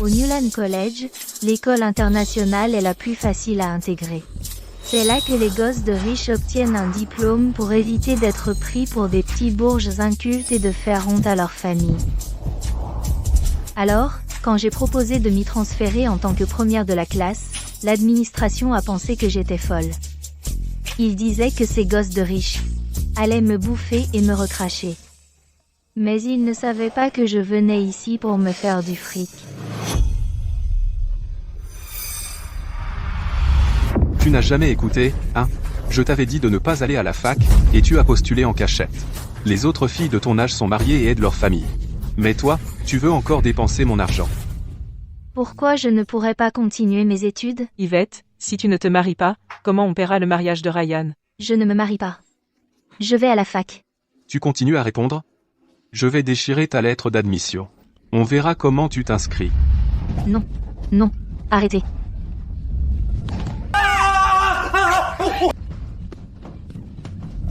Au Newland College, l'école internationale est la plus facile à intégrer. C'est là que les gosses de riches obtiennent un diplôme pour éviter d'être pris pour des petits bourges incultes et de faire honte à leur famille. Alors, quand j'ai proposé de m'y transférer en tant que première de la classe, l'administration a pensé que j'étais folle. Ils disaient que ces gosses de riches allaient me bouffer et me recracher. Mais ils ne savaient pas que je venais ici pour me faire du fric. Tu n'as jamais écouté, hein? Je t'avais dit de ne pas aller à la fac, et tu as postulé en cachette. Les autres filles de ton âge sont mariées et aident leur famille. Mais toi, tu veux encore dépenser mon argent. Pourquoi je ne pourrais pas continuer mes études? Yvette, si tu ne te maries pas, comment on paiera le mariage de Ryan? Je ne me marie pas. Je vais à la fac. Tu continues à répondre? Je vais déchirer ta lettre d'admission. On verra comment tu t'inscris. Non. Non. Arrêtez.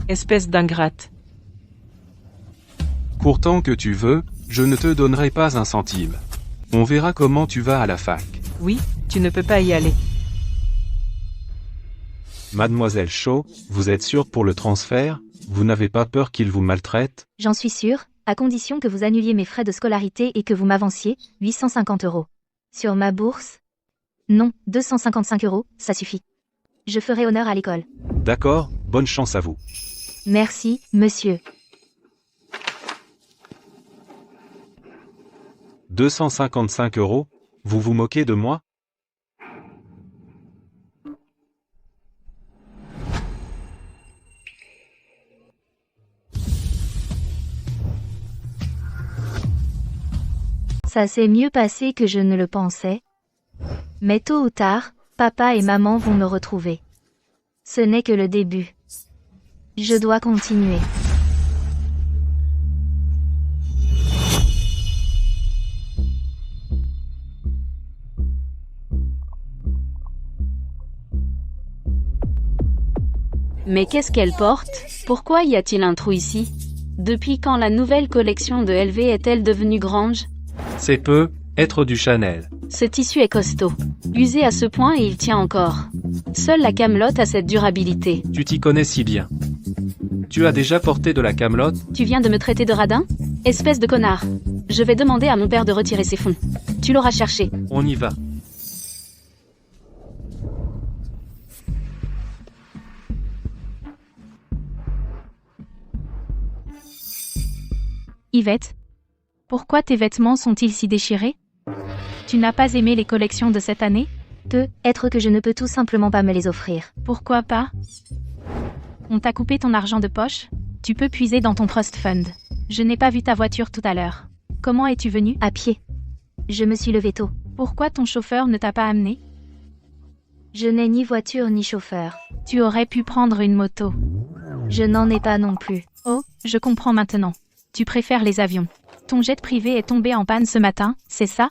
Espèce d'ingrate. Cours tant que tu veux, je ne te donnerai pas un centime. On verra comment tu vas à la fac. Oui, tu ne peux pas y aller. Mademoiselle Shaw, vous êtes sûre pour le transfert? Vous n'avez pas peur qu'il vous maltraite? J'en suis sûre, à condition que vous annuliez mes frais de scolarité et que vous m'avanciez 850 €. Sur ma bourse? Non, 255 €, ça suffit. Je ferai honneur à l'école. D'accord, bonne chance à vous. Merci, monsieur. 255 €? Vous vous moquez de moi? Ça s'est mieux passé que je ne le pensais. Mais tôt ou tard, papa et maman vont me retrouver. Ce n'est que le début. Je dois continuer. Mais qu'est-ce qu'elle porte? Pourquoi y a-t-il un trou ici? Depuis quand la nouvelle collection de LV est-elle devenue Grange? C'est peu, être du Chanel. Ce tissu est costaud. Usé à ce point et il tient encore. Seule la camelote a cette durabilité. Tu t'y connais si bien. Tu as déjà porté de la camelote? Tu viens de me traiter de radin? Espèce de connard. Je vais demander à mon père de retirer ses fonds. Tu l'auras cherché. On y va. Yvette, pourquoi tes vêtements sont-ils si déchirés? Tu n'as pas aimé les collections de cette année? Peut-être que je ne peux tout simplement pas me les offrir. Pourquoi pas? On t'a coupé ton argent de poche? Tu peux puiser dans ton trust fund. Je n'ai pas vu ta voiture tout à l'heure. Comment es-tu venu? À pied. Je me suis levée tôt. Pourquoi ton chauffeur ne t'a pas amené? Je n'ai ni voiture ni chauffeur. Tu aurais pu prendre une moto. Je n'en ai pas non plus. Oh, je comprends maintenant. Tu préfères les avions. Ton jet privé est tombé en panne ce matin, c'est ça?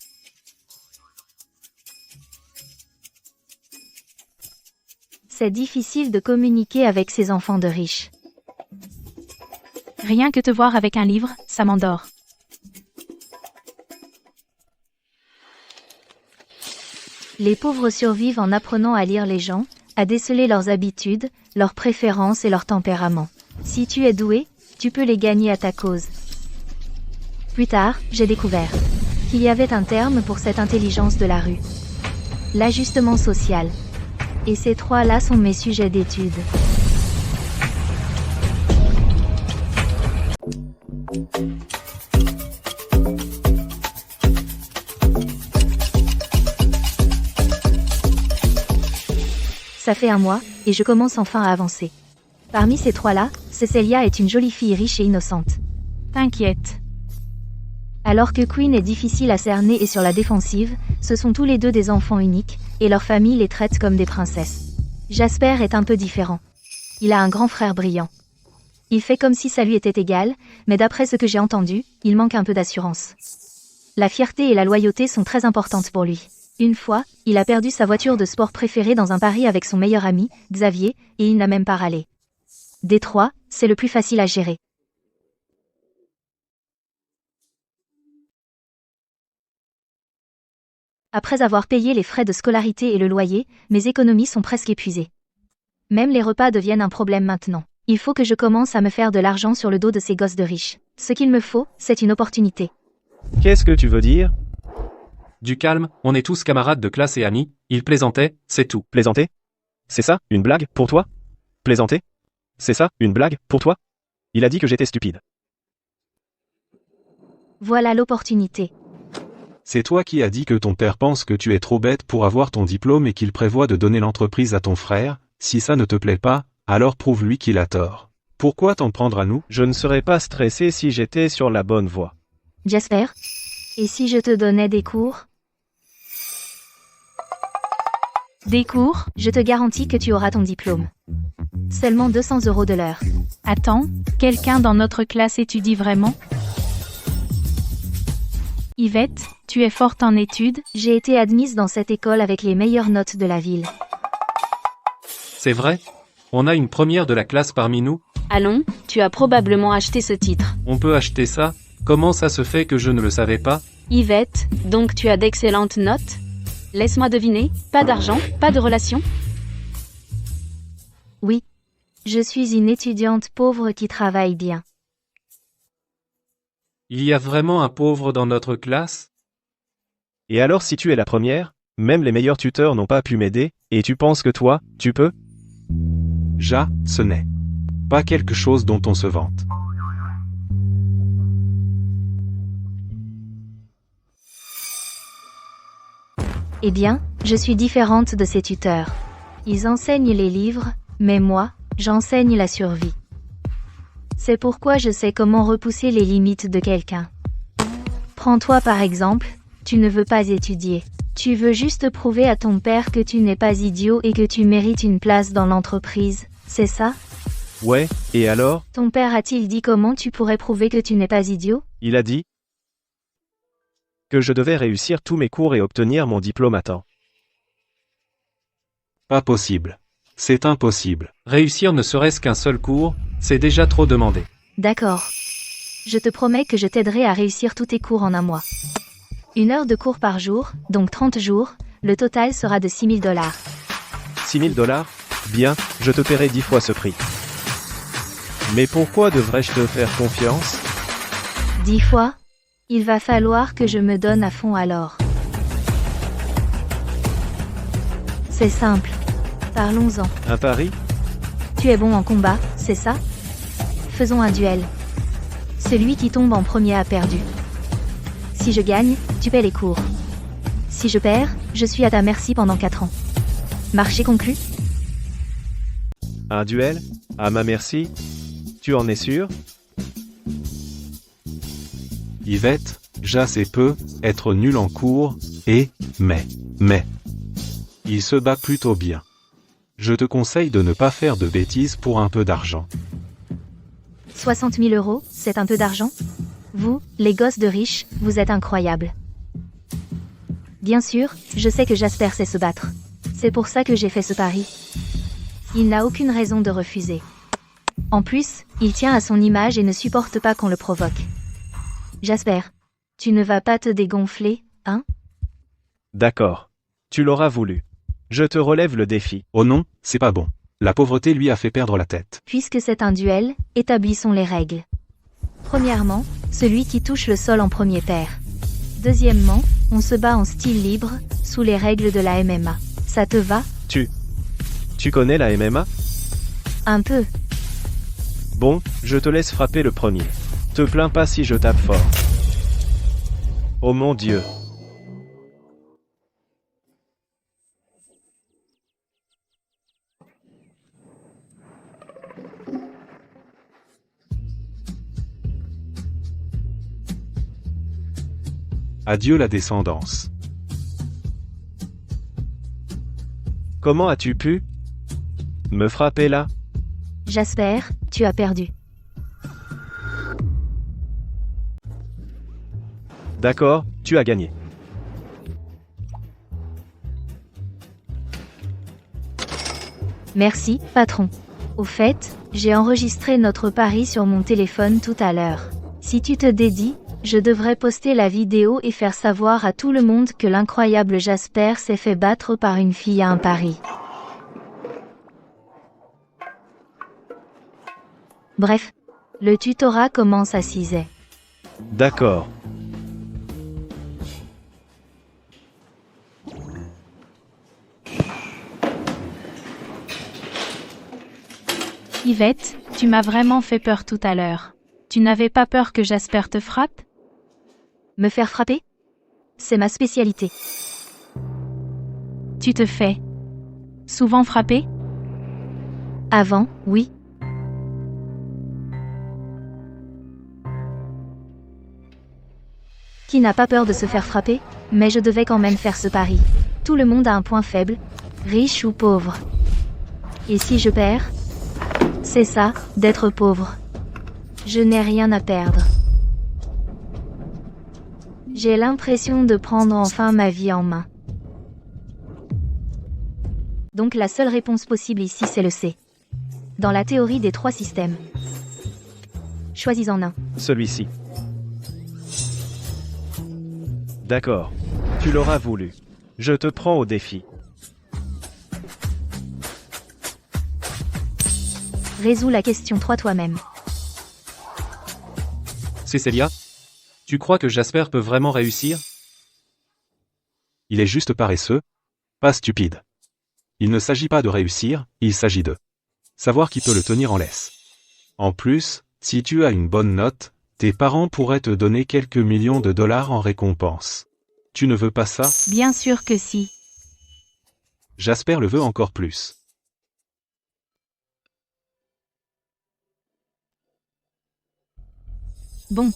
C'est difficile de communiquer avec ces enfants de riches. Rien que te voir avec un livre, ça m'endort. Les pauvres survivent en apprenant à lire les gens, à déceler leurs habitudes, leurs préférences et leur tempérament. Si tu es doué, tu peux les gagner à ta cause. Plus tard, j'ai découvert qu'il y avait un terme pour cette intelligence de la rue. L'ajustement social. Et ces trois-là sont mes sujets d'étude. Ça fait un mois, et je commence enfin à avancer. Parmi ces trois-là, Cecilia est une jolie fille riche et innocente. T'inquiète. Alors que Queen est difficile à cerner et sur la défensive, ce sont tous les deux des enfants uniques, et leur famille les traite comme des princesses. Jasper est un peu différent. Il a un grand frère brillant. Il fait comme si ça lui était égal, mais d'après ce que j'ai entendu, il manque un peu d'assurance. La fierté et la loyauté sont très importantes pour lui. Une fois, il a perdu sa voiture de sport préférée dans un pari avec son meilleur ami, Xavier, et il n'a même pas râlé. Des trois, c'est le plus facile à gérer. Après avoir payé les frais de scolarité et le loyer, mes économies sont presque épuisées. Même les repas deviennent un problème maintenant. Il faut que je commence à me faire de l'argent sur le dos de ces gosses de riches. Ce qu'il me faut, c'est une opportunité. Qu'est-ce que tu veux dire? Du calme, on est tous camarades de classe et amis, il plaisantait, c'est tout. Plaisanter? C'est ça, une blague, pour toi? Plaisanter? C'est ça, une blague, pour toi? Il a dit que j'étais stupide. Voilà l'opportunité. C'est toi qui as dit que ton père pense que tu es trop bête pour avoir ton diplôme et qu'il prévoit de donner l'entreprise à ton frère. Si ça ne te plaît pas, alors prouve-lui qu'il a tort. Pourquoi t'en prendre à nous? Je ne serais pas stressé si j'étais sur la bonne voie. Jasper? Et si je te donnais des cours? Des cours? Je te garantis que tu auras ton diplôme. Seulement 200 € de l'heure. Attends, quelqu'un dans notre classe étudie vraiment? Yvette, tu es forte en études? J'ai été admise dans cette école avec les meilleures notes de la ville. C'est vrai? On a une première de la classe parmi nous? Allons, tu as probablement acheté ce titre. On peut acheter ça? Comment ça se fait que je ne le savais pas? Yvette, donc tu as d'excellentes notes? Laisse-moi deviner, pas d'argent, pas de relation? Oui. Je suis une étudiante pauvre qui travaille bien. Il y a vraiment un pauvre dans notre classe? Et alors si tu es la première, même les meilleurs tuteurs n'ont pas pu m'aider, et tu penses que toi, tu peux? Ce n'est pas quelque chose dont on se vante. Eh bien, je suis différente de ces tuteurs. Ils enseignent les livres, mais moi, j'enseigne la survie. C'est pourquoi je sais comment repousser les limites de quelqu'un. Prends-toi par exemple, tu ne veux pas étudier. Tu veux juste prouver à ton père que tu n'es pas idiot et que tu mérites une place dans l'entreprise, c'est ça? Ouais, et alors? Ton père a-t-il dit comment tu pourrais prouver que tu n'es pas idiot? Il a dit que je devais réussir tous mes cours et obtenir mon diplôme à temps. Pas possible. C'est impossible. Réussir ne serait-ce qu'un seul cours, c'est déjà trop demandé. D'accord. Je te promets que je t'aiderai à réussir tous tes cours en un mois. 1 heure de cours par jour, donc 30 jours, le total sera de 6 000 $. 6 000 $? Bien, je te paierai 10 fois ce prix. Mais pourquoi devrais-je te faire confiance? 10 fois? Il va falloir que je me donne à fond alors. C'est simple. Parlons-en. Un pari? Tu es bon en combat, c'est ça? Faisons un duel. Celui qui tombe en premier a perdu. Si je gagne, tu paies les cours. Si je perds, je suis à ta merci pendant 4 ans. Marché conclu? Un duel? À ma merci? Tu en es sûr? Yvette, c'est peut être nul en cours, mais. Il se bat plutôt bien. Je te conseille de ne pas faire de bêtises pour un peu d'argent. 60 000 €, c'est un peu d'argent? Vous, les gosses de riches, vous êtes incroyables. Bien sûr, je sais que Jasper sait se battre. C'est pour ça que j'ai fait ce pari. Il n'a aucune raison de refuser. En plus, il tient à son image et ne supporte pas qu'on le provoque. Jasper, tu ne vas pas te dégonfler, hein? D'accord. Tu l'auras voulu. Je te relève le défi. Oh non, c'est pas bon. La pauvreté lui a fait perdre la tête. Puisque c'est un duel, établissons les règles. Premièrement, celui qui touche le sol en premier perd. Deuxièmement, on se bat en style libre, sous les règles de la MMA. Ça te va? Tu connais la MMA? Un peu. Bon, je te laisse frapper le premier. Te plains pas si je tape fort. Oh mon Dieu. Adieu la descendance. Comment as-tu pu me frapper là? Jasper, tu as perdu. D'accord, tu as gagné. Merci, patron. Au fait, j'ai enregistré notre pari sur mon téléphone tout à l'heure. Si tu te dédies, Je devrais poster la vidéo et faire savoir à tout le monde que l'incroyable Jasper s'est fait battre par une fille à un pari. Bref, le tutorat commence à 6h. D'accord. Yvette, tu m'as vraiment fait peur tout à l'heure. Tu n'avais pas peur que Jasper te frappe? Me faire frapper? C'est ma spécialité. Tu te fais souvent frapper? Avant, oui. Qui n'a pas peur de se faire frapper? Mais je devais quand même faire ce pari. Tout le monde a un point faible, riche ou pauvre. Et si je perds? C'est ça, d'être pauvre. Je n'ai rien à perdre. J'ai l'impression de prendre enfin ma vie en main. Donc la seule réponse possible ici c'est le C. Dans la théorie des 3 systèmes. Choisis-en un. Celui-ci. D'accord. Tu l'auras voulu. Je te prends au défi. Résous la question 3 toi-même. Cécilia? Tu crois que Jasper peut vraiment réussir? Il est juste paresseux, pas stupide. Il ne s'agit pas de réussir, il s'agit de savoir qui peut le tenir en laisse. En plus, si tu as une bonne note, tes parents pourraient te donner quelques millions de dollars en récompense. Tu ne veux pas ça? Bien sûr que si. Jasper le veut encore plus. Bon.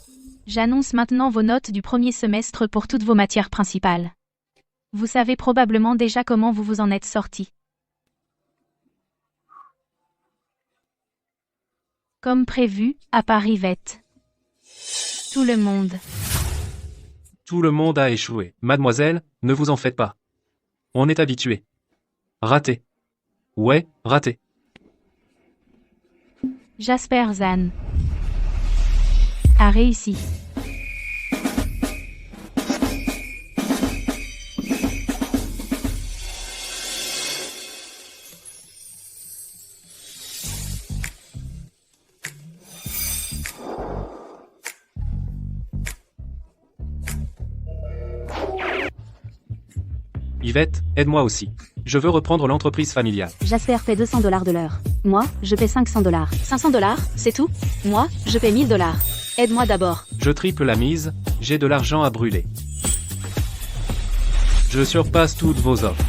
J'annonce maintenant vos notes du premier semestre pour toutes vos matières principales. Vous savez probablement déjà comment vous vous en êtes sortis. Comme prévu, à part Yvette. Tout le monde. Tout le monde a échoué. Mademoiselle, ne vous en faites pas. On est habitué. Raté. Ouais, raté. Jasper Zahn a réussi. Yvette, aide-moi aussi. Je veux reprendre l'entreprise familiale. Jasper paie $200 de l'heure. Moi, je paie $500. $500, c'est tout? Moi, je paie $1000. Aide-moi d'abord. Je triple la mise, j'ai de l'argent à brûler. Je surpasse toutes vos offres.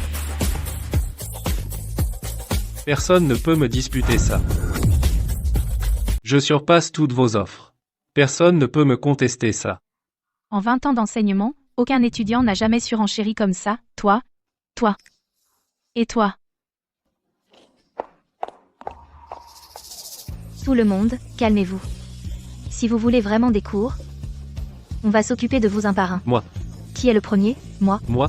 Personne ne peut me disputer ça. Je surpasse toutes vos offres. Personne ne peut me contester ça. En 20 ans d'enseignement, aucun étudiant n'a jamais surenchéri comme ça, toi, et toi. Tout le monde, calmez-vous. Si vous voulez vraiment des cours, on va s'occuper de vous un par un. Moi. Qui est le premier? Moi. Moi.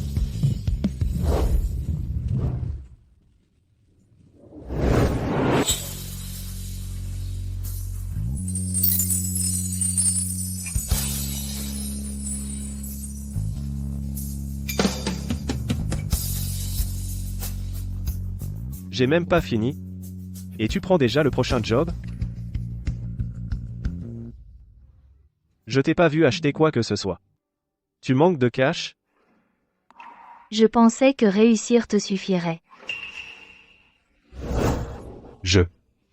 J'ai même pas fini. Et tu prends déjà le prochain job? Je t'ai pas vu acheter quoi que ce soit. Tu manques de cash? Je pensais que réussir te suffirait.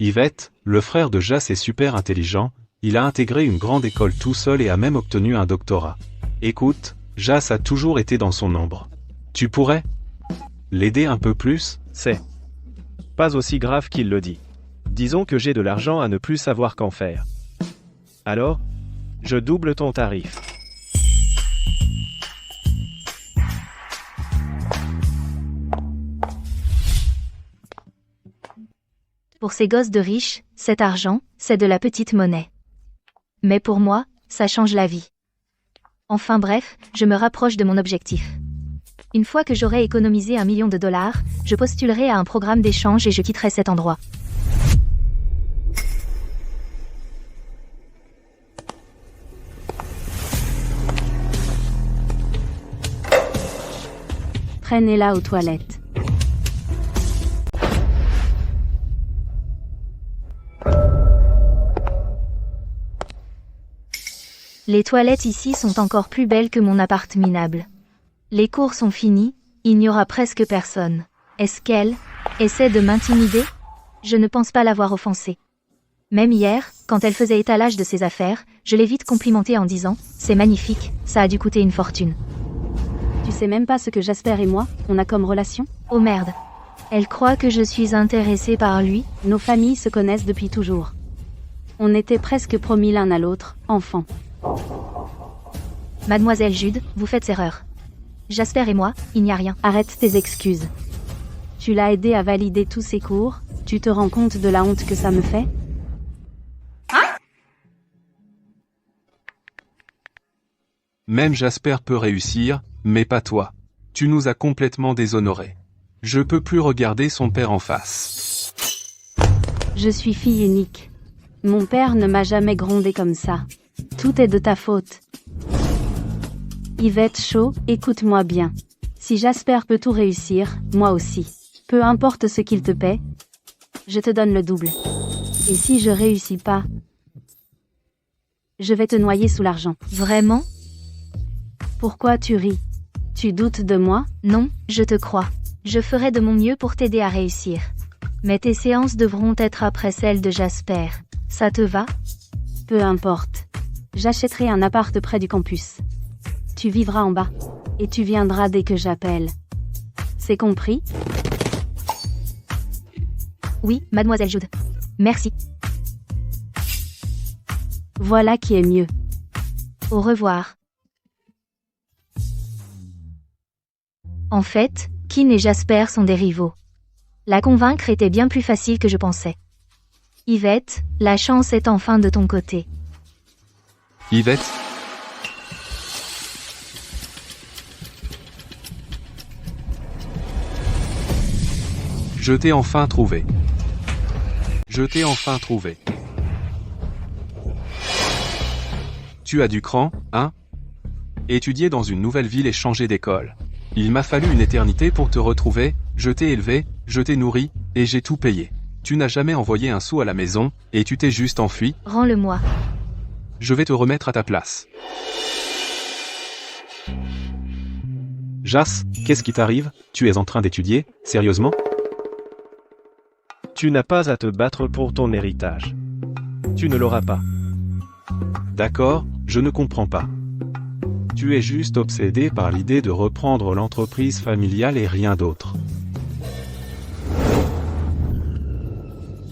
Yvette, le frère de Jas est super intelligent, il a intégré une grande école tout seul et a même obtenu un doctorat. Écoute, Jas a toujours été dans son ombre. Tu pourrais l'aider un peu plus? C'est pas aussi grave qu'il le dit. Disons que j'ai de l'argent à ne plus savoir qu'en faire. Alors, je double ton tarif. Pour ces gosses de riches, cet argent, c'est de la petite monnaie. Mais pour moi, ça change la vie. Enfin bref, je me rapproche de mon objectif. Une fois que j'aurai économisé $1 million, je postulerai à un programme d'échange et je quitterai cet endroit. Entraînez-la aux toilettes. Les toilettes ici sont encore plus belles que mon appart minable. Les cours sont finis, il n'y aura presque personne. Est-ce qu'elle essaie de m'intimider? Je ne pense pas l'avoir offensée. Même hier, quand elle faisait étalage de ses affaires, je l'ai vite complimentée en disant « C'est magnifique, ça a dû coûter une fortune. Tu sais même pas ce que Jasper et moi, on a comme relation? » Oh merde. Elle croit que je suis intéressée par lui. Nos familles se connaissent depuis toujours. On était presque promis l'un à l'autre, enfants. Mademoiselle Jude, vous faites erreur. Jasper et moi, il n'y a rien. Arrête tes excuses. Tu l'as aidé à valider tous ses cours, tu te rends compte de la honte que ça me fait? Même Jasper peut réussir, mais pas toi. Tu nous as complètement déshonorés. Je peux plus regarder son père en face. Je suis fille unique. Mon père ne m'a jamais grondé comme ça. Tout est de ta faute. Yvette Shaw, écoute-moi bien. Si Jasper peut tout réussir, moi aussi. Peu importe ce qu'il te paie, je te donne le double. Et si je réussis pas, je vais te noyer sous l'argent. Vraiment? Pourquoi tu ris? Tu doutes de moi? Non, je te crois. Je ferai de mon mieux pour t'aider à réussir. Mais tes séances devront être après celles de Jasper. Ça te va? Peu importe. J'achèterai un appart près du campus. Tu vivras en bas. Et tu viendras dès que j'appelle. C'est compris? Oui, mademoiselle Jude. Merci. Voilà qui est mieux. Au revoir. En fait, Keane et Jasper sont des rivaux. La convaincre était bien plus facile que je pensais. Yvette, la chance est enfin de ton côté. Yvette? Je t'ai enfin trouvé. Je t'ai enfin trouvé. Tu as du cran, hein? Étudier dans une nouvelle ville et changer d'école. Il m'a fallu une éternité pour te retrouver, je t'ai élevé, je t'ai nourri, et j'ai tout payé. Tu n'as jamais envoyé un sou à la maison, et tu t'es juste enfui. Rends-le-moi. Je vais te remettre à ta place. Jas, qu'est-ce qui t'arrive? Tu es en train d'étudier? Sérieusement? Tu n'as pas à te battre pour ton héritage. Tu ne l'auras pas. D'accord, je ne comprends pas. Tu es juste obsédé par l'idée de reprendre l'entreprise familiale et rien d'autre.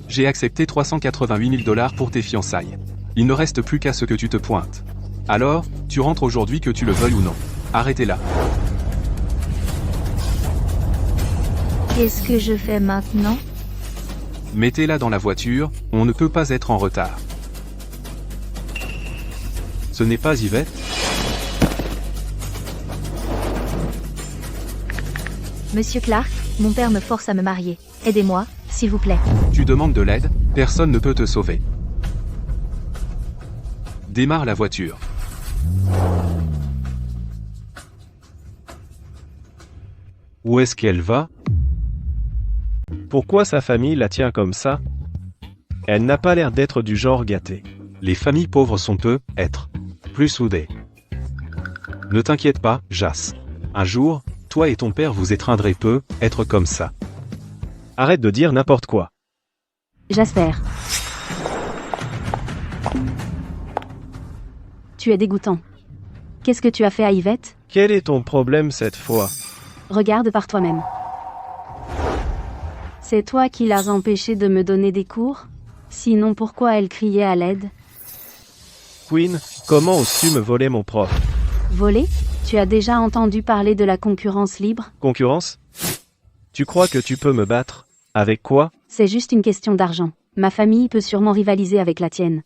J'ai accepté 388 000 $ pour tes fiançailles. Il ne reste plus qu'à ce que tu te pointes. Alors, tu rentres aujourd'hui que tu le veuilles ou non. Arrêtez-la. Qu'est-ce que je fais maintenant? Mettez-la dans la voiture, on ne peut pas être en retard. Ce n'est pas Yvette? Monsieur Clark, mon père me force à me marier. Aidez-moi, s'il vous plaît. Tu demandes de l'aide, personne ne peut te sauver. Démarre la voiture. Où est-ce qu'elle va? Pourquoi sa famille la tient comme ça? Elle n'a pas l'air d'être du genre gâté. Les familles pauvres sont être plus soudées. Ne t'inquiète pas, Jas. Un jour, toi et ton père vous étreindrez peu, être comme ça. Arrête de dire n'importe quoi. Jasper. Tu es dégoûtant. Qu'est-ce que tu as fait à Yvette? Quel est ton problème cette fois? Regarde par toi-même. C'est toi qui l'as empêchée de me donner des cours? Sinon pourquoi elle criait à l'aide? Queen, comment oses-tu me voler mon prof? Voler? Tu as déjà entendu parler de la concurrence libre? Concurrence? Tu crois que tu peux me battre? Avec quoi? C'est juste une question d'argent. Ma famille peut sûrement rivaliser avec la tienne.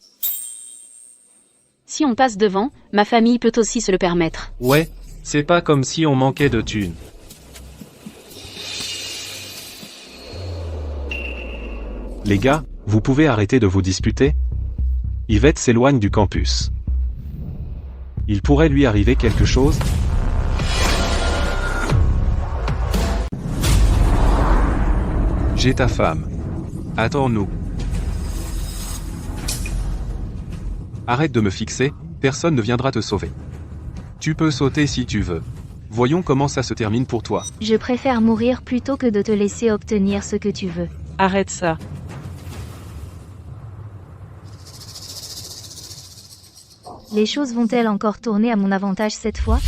Si on passe devant, ma famille peut aussi se le permettre. Ouais, c'est pas comme si on manquait de thunes. Les gars, vous pouvez arrêter de vous disputer? Yvette s'éloigne du campus. Il pourrait lui arriver quelque chose? J'ai ta femme. Attends-nous. Arrête de me fixer, personne ne viendra te sauver. Tu peux sauter si tu veux. Voyons comment ça se termine pour toi. Je préfère mourir plutôt que de te laisser obtenir ce que tu veux. Arrête ça. Les choses vont-elles encore tourner à mon avantage cette fois?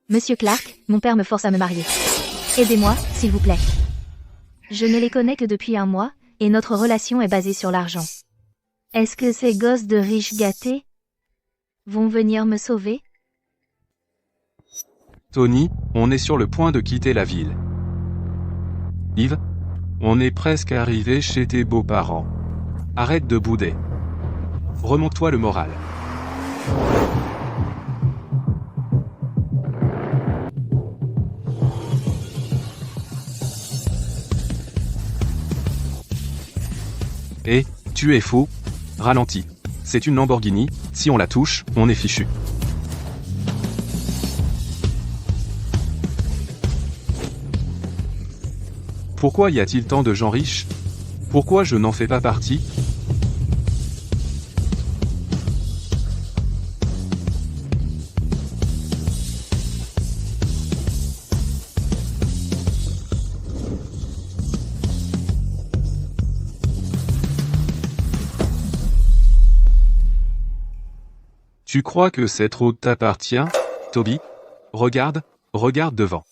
Monsieur Clark, mon père me force à me marier. Aidez-moi, s'il vous plaît. Je ne les connais que depuis un mois, et notre relation est basée sur l'argent. Est-ce que ces gosses de riches gâtés vont venir me sauver? Tony, on est sur le point de quitter la ville. Yves, on est presque arrivé chez tes beaux-parents. Arrête de bouder. Remonte-toi le moral. Tu es fou? Ralentis. C'est une Lamborghini, si on la touche, on est fichu. Pourquoi y a-t-il tant de gens riches? Pourquoi je n'en fais pas partie? Tu crois que cette route t'appartient, Toby? Regarde devant.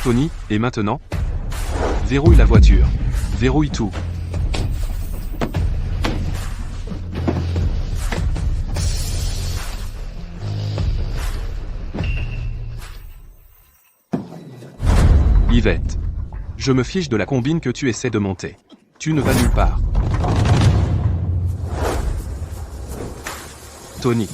Tony, et maintenant? Verrouille la voiture. Verrouille tout. Yvette. Je me fiche de la combine que tu essaies de monter. Tu ne vas nulle part. Tony.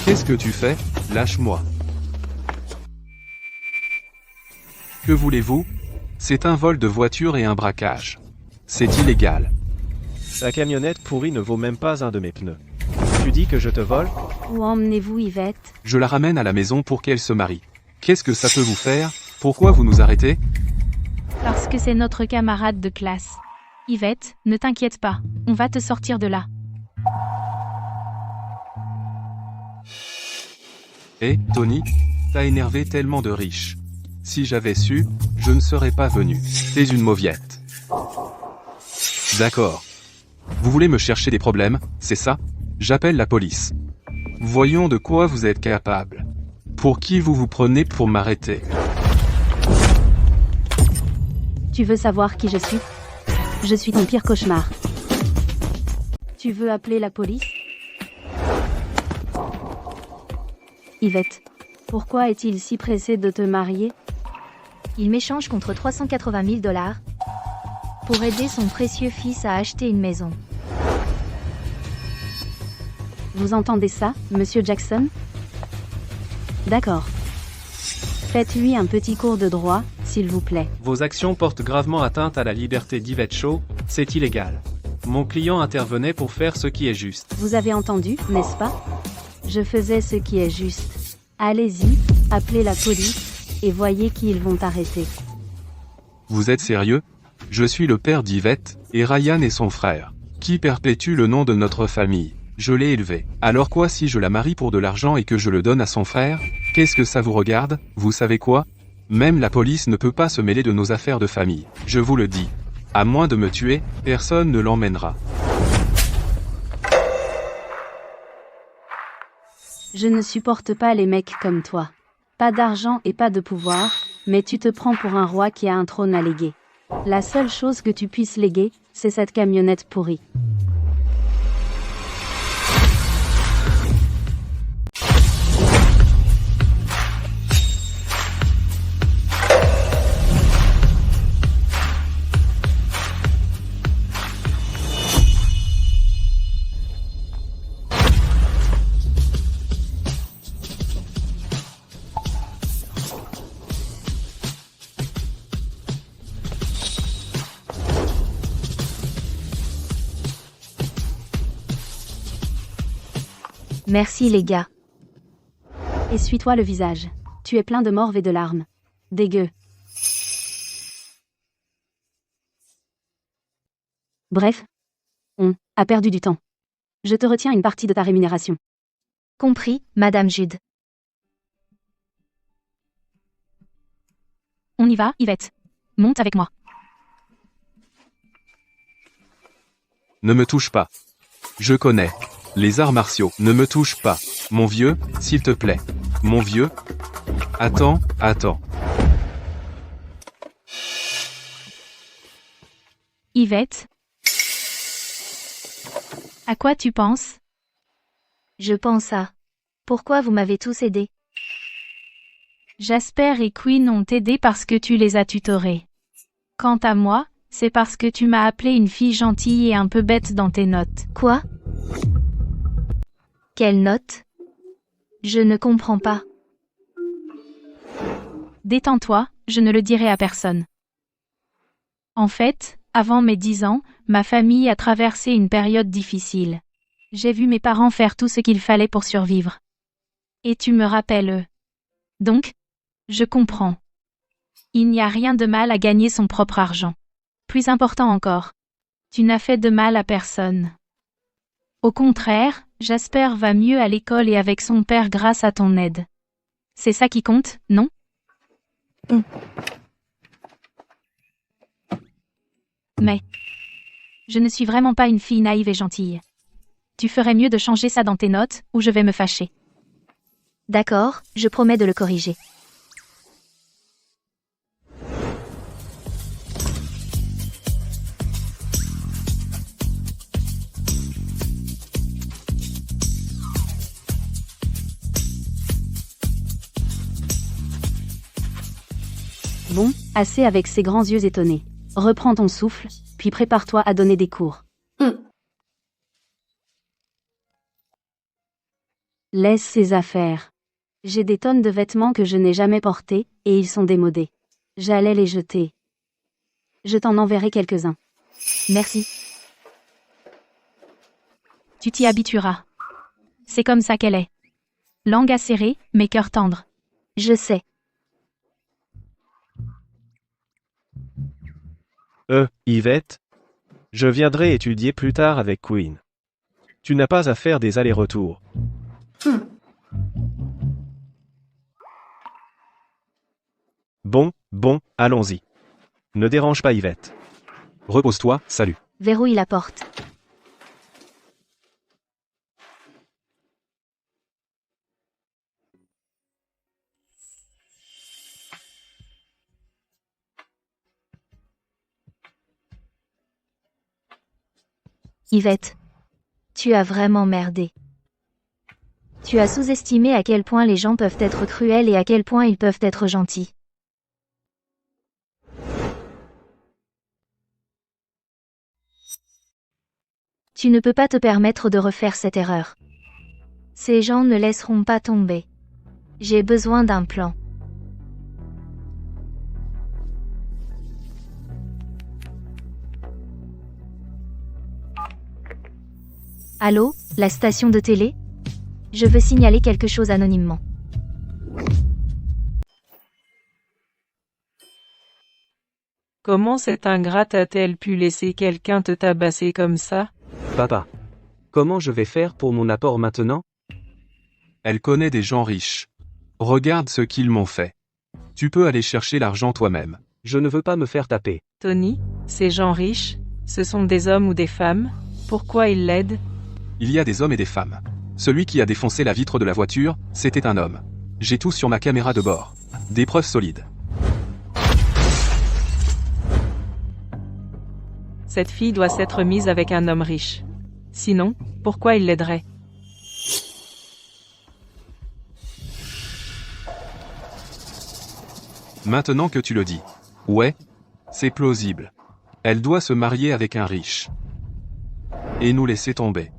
Qu'est-ce que tu fais? Lâche-moi. Que voulez-vous? C'est un vol de voiture et un braquage. C'est illégal. Ta camionnette pourrie ne vaut même pas un de mes pneus. Tu dis que je te vole? Où emmenez-vous Yvette? Je la ramène à la maison pour qu'elle se marie. Qu'est-ce que ça peut vous faire? Pourquoi vous nous arrêtez? Parce que c'est notre camarade de classe. Yvette, ne t'inquiète pas, on va te sortir de là. Tony, t'as énervé tellement de riches. Si j'avais su, je ne serais pas venu. T'es une mauviette. D'accord. Vous voulez me chercher des problèmes, c'est ça? J'appelle la police. Voyons de quoi vous êtes capable. Pour qui vous vous prenez pour m'arrêter? Tu veux savoir qui je suis? Je suis ton pire cauchemar. Tu veux appeler la police? Yvette, pourquoi est-il si pressé de te marier? Il m'échange contre 380 000 $ pour aider son précieux fils à acheter une maison. Vous entendez ça, Monsieur Jackson? D'accord. Faites-lui un petit cours de droit, s'il vous plaît. Vos actions portent gravement atteinte à la liberté d'Yvette Shaw, c'est illégal. Mon client intervenait pour faire ce qui est juste. Vous avez entendu, n'est-ce pas? Je faisais ce qui est juste. Allez-y, appelez la police, et voyez qui ils vont arrêter. Vous êtes sérieux? Je suis le père d'Yvette, et Ryan est son frère, qui perpétue le nom de notre famille. Je l'ai élevé. Alors quoi si je la marie pour de l'argent et que je le donne à son frère? Qu'est-ce que ça vous regarde? Vous savez quoi? Même la police ne peut pas se mêler de nos affaires de famille. Je vous le dis. À moins de me tuer, personne ne l'emmènera. Je ne supporte pas les mecs comme toi. Pas d'argent et pas de pouvoir, mais tu te prends pour un roi qui a un trône à léguer. La seule chose que tu puisses léguer, c'est cette camionnette pourrie. Merci les gars. Essuie-toi le visage. Tu es plein de morve et de larmes. Dégueu. Bref. On a perdu du temps. Je te retiens une partie de ta rémunération. Compris, Madame Jude. On y va, Yvette. Monte avec moi. Ne me touche pas. Je connais. Les arts martiaux. Ne me touche pas. Mon vieux, s'il te plaît. Mon vieux. Attends. Yvette. À quoi tu penses? Je pense à... Pourquoi vous m'avez tous aidé? Jasper et Queen ont aidé parce que tu les as tutorés. Quant à moi, c'est parce que tu m'as appelé une fille gentille et un peu bête dans tes notes. Quoi? Quelle note? Je ne comprends pas. Détends-toi, je ne le dirai à personne. En fait, avant mes 10 ans, ma famille a traversé une période difficile. J'ai vu mes parents faire tout ce qu'il fallait pour survivre. Et tu me rappelles eux. Donc, je comprends. Il n'y a rien de mal à gagner son propre argent. Plus important encore, tu n'as fait de mal à personne. Au contraire, Jasper va mieux à l'école et avec son père grâce à ton aide. C'est ça qui compte, non? Mais, je ne suis vraiment pas une fille naïve et gentille. Tu ferais mieux de changer ça dans tes notes, ou je vais me fâcher. D'accord, je promets de le corriger. Bon, assez avec ces grands yeux étonnés. Reprends ton souffle, puis prépare-toi à donner des cours. Laisse ces affaires. J'ai des tonnes de vêtements que je n'ai jamais portés, et ils sont démodés. J'allais les jeter. Je t'en enverrai quelques-uns. Merci. Tu t'y habitueras. C'est comme ça qu'elle est. Langue acérée, mais cœur tendre. Je sais. Yvette. Je viendrai étudier plus tard avec Queen. Tu n'as pas à faire des allers-retours. Bon, allons-y. Ne dérange pas Yvette. Repose-toi, salut. Verrouille la porte. Yvette. Tu as vraiment merdé. Tu as sous-estimé à quel point les gens peuvent être cruels et à quel point ils peuvent être gentils. Tu ne peux pas te permettre de refaire cette erreur. Ces gens ne laisseront pas tomber. J'ai besoin d'un plan. Allô, la station de télé? Je veux signaler quelque chose anonymement. Comment cette ingrate a-t-elle pu laisser quelqu'un te tabasser comme ça? Papa. Comment je vais faire pour mon apport maintenant? Elle connaît des gens riches. Regarde ce qu'ils m'ont fait. Tu peux aller chercher l'argent toi-même. Je ne veux pas me faire taper. Tony, ces gens riches, ce sont des hommes ou des femmes? Pourquoi ils l'aident? Il y a des hommes et des femmes. Celui qui a défoncé la vitre de la voiture, c'était un homme. J'ai tout sur ma caméra de bord. Des preuves solides. Cette fille doit s'être mise avec un homme riche. Sinon, pourquoi il l'aiderait? Maintenant que tu le dis. Ouais, c'est plausible. Elle doit se marier avec un riche. Et nous laisser tomber.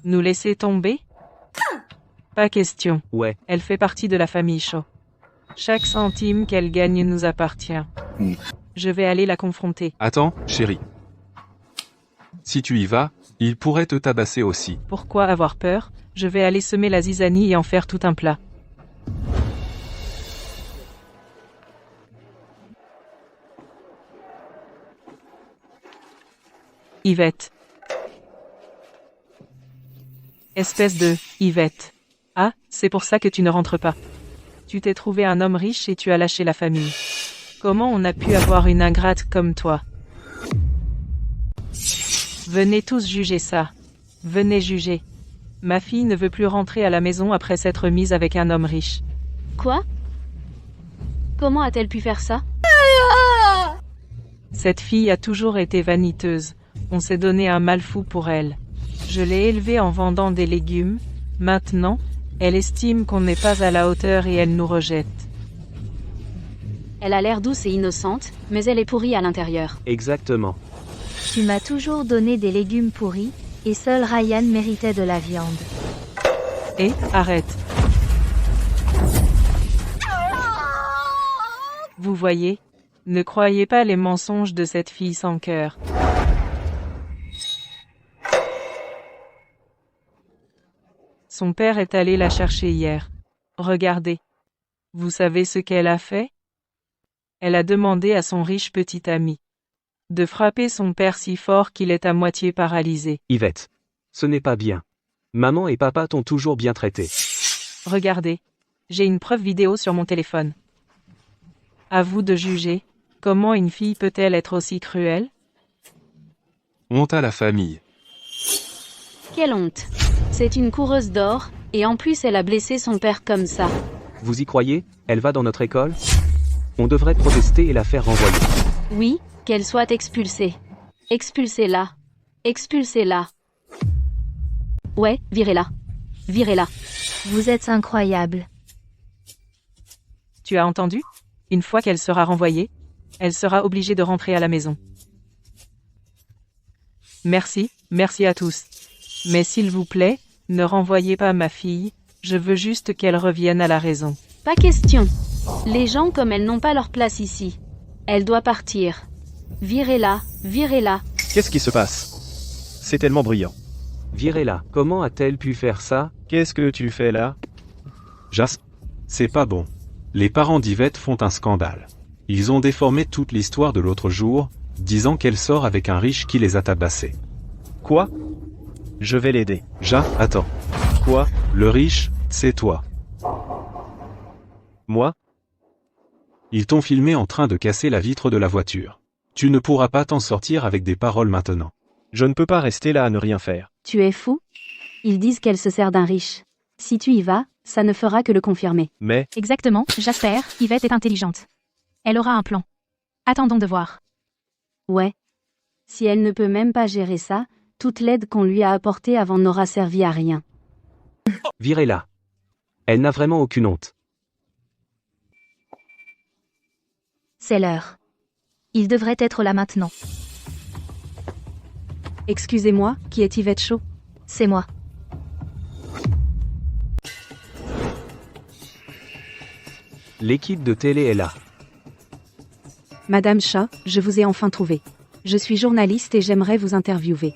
Nous laisser tomber? Pas question. Ouais, Elle fait partie de la famille Shaw. Chaque centime qu'elle gagne nous appartient. Je vais aller la confronter. Attends, chérie. Si tu y vas, il pourrait te tabasser aussi. Pourquoi avoir peur? Je vais aller semer la zizanie et en faire tout un plat. Yvette. Espèce de Yvette. Ah, c'est pour ça que tu ne rentres pas. Tu t'es trouvé un homme riche et tu as lâché la famille. Comment on a pu avoir une ingrate comme toi? Venez tous juger ça. Venez juger. Ma fille ne veut plus rentrer à la maison après s'être mise avec un homme riche. Quoi? Comment a-t-elle pu faire ça? Cette fille a toujours été vaniteuse. On s'est donné un mal fou pour elle. Je l'ai élevée en vendant des légumes. Maintenant, elle estime qu'on n'est pas à la hauteur et elle nous rejette. Elle a l'air douce et innocente, mais elle est pourrie à l'intérieur. exactement. Tu m'as toujours donné des légumes pourris, et seul Ryan méritait de la viande. Et, arrête. Vous voyez? Ne croyez pas les mensonges de cette fille sans cœur. Son père est allé la chercher hier. Regardez. Vous savez ce qu'elle a fait? Elle a demandé à son riche petit ami de frapper son père si fort qu'il est à moitié paralysé. Yvette. Ce n'est pas bien. Maman et papa t'ont toujours bien traité. Regardez. J'ai une preuve vidéo sur mon téléphone. À vous de juger. Comment une fille peut-elle être aussi cruelle? Honte à la famille. Quelle honte. C'est une coureuse d'or, et en plus elle a blessé son père comme ça. Vous y croyez? Elle va dans notre école? On devrait protester et la faire renvoyer. Oui, qu'elle soit expulsée. Expulsez-la. Expulsez-la. Ouais, virez-la. Virez-la. Vous êtes incroyable. Tu as entendu? Une fois qu'elle sera renvoyée, elle sera obligée de rentrer à la maison. Merci, merci à tous. Mais s'il vous plaît, ne renvoyez pas ma fille, je veux juste qu'elle revienne à la raison. Pas question. Les gens comme elle n'ont pas leur place ici. Elle doit partir. Virez-la, virez-la. Qu'est-ce qui se passe? C'est tellement bruyant. Virez-la. Comment a-t-elle pu faire ça? Qu'est-ce que tu fais là? Jas, c'est pas bon. Les parents d'Yvette font un scandale. Ils ont déformé toute l'histoire de l'autre jour, disant qu'elle sort avec un riche qui les a tabassés. Quoi? Je vais l'aider. Attends. Quoi? Le riche, c'est toi. Moi? Ils t'ont filmé en train de casser la vitre de la voiture. Tu ne pourras pas t'en sortir avec des paroles maintenant. Je ne peux pas rester là à ne rien faire. Tu es fou? Ils disent qu'elle se sert d'un riche. Si tu y vas, ça ne fera que le confirmer. Mais, Exactement, Jasper, Yvette est intelligente. Elle aura un plan. Attendons de voir. Ouais. Si elle ne peut même pas gérer ça, toute l'aide qu'on lui a apportée avant n'aura servi à rien. Virez-la. Elle n'a vraiment aucune honte. C'est l'heure. Il devrait être là maintenant. Excusez-moi, qui est Yvette Shaw? C'est moi. L'équipe de télé est là. Madame Shaw, je vous ai enfin trouvé. Je suis journaliste et j'aimerais vous interviewer.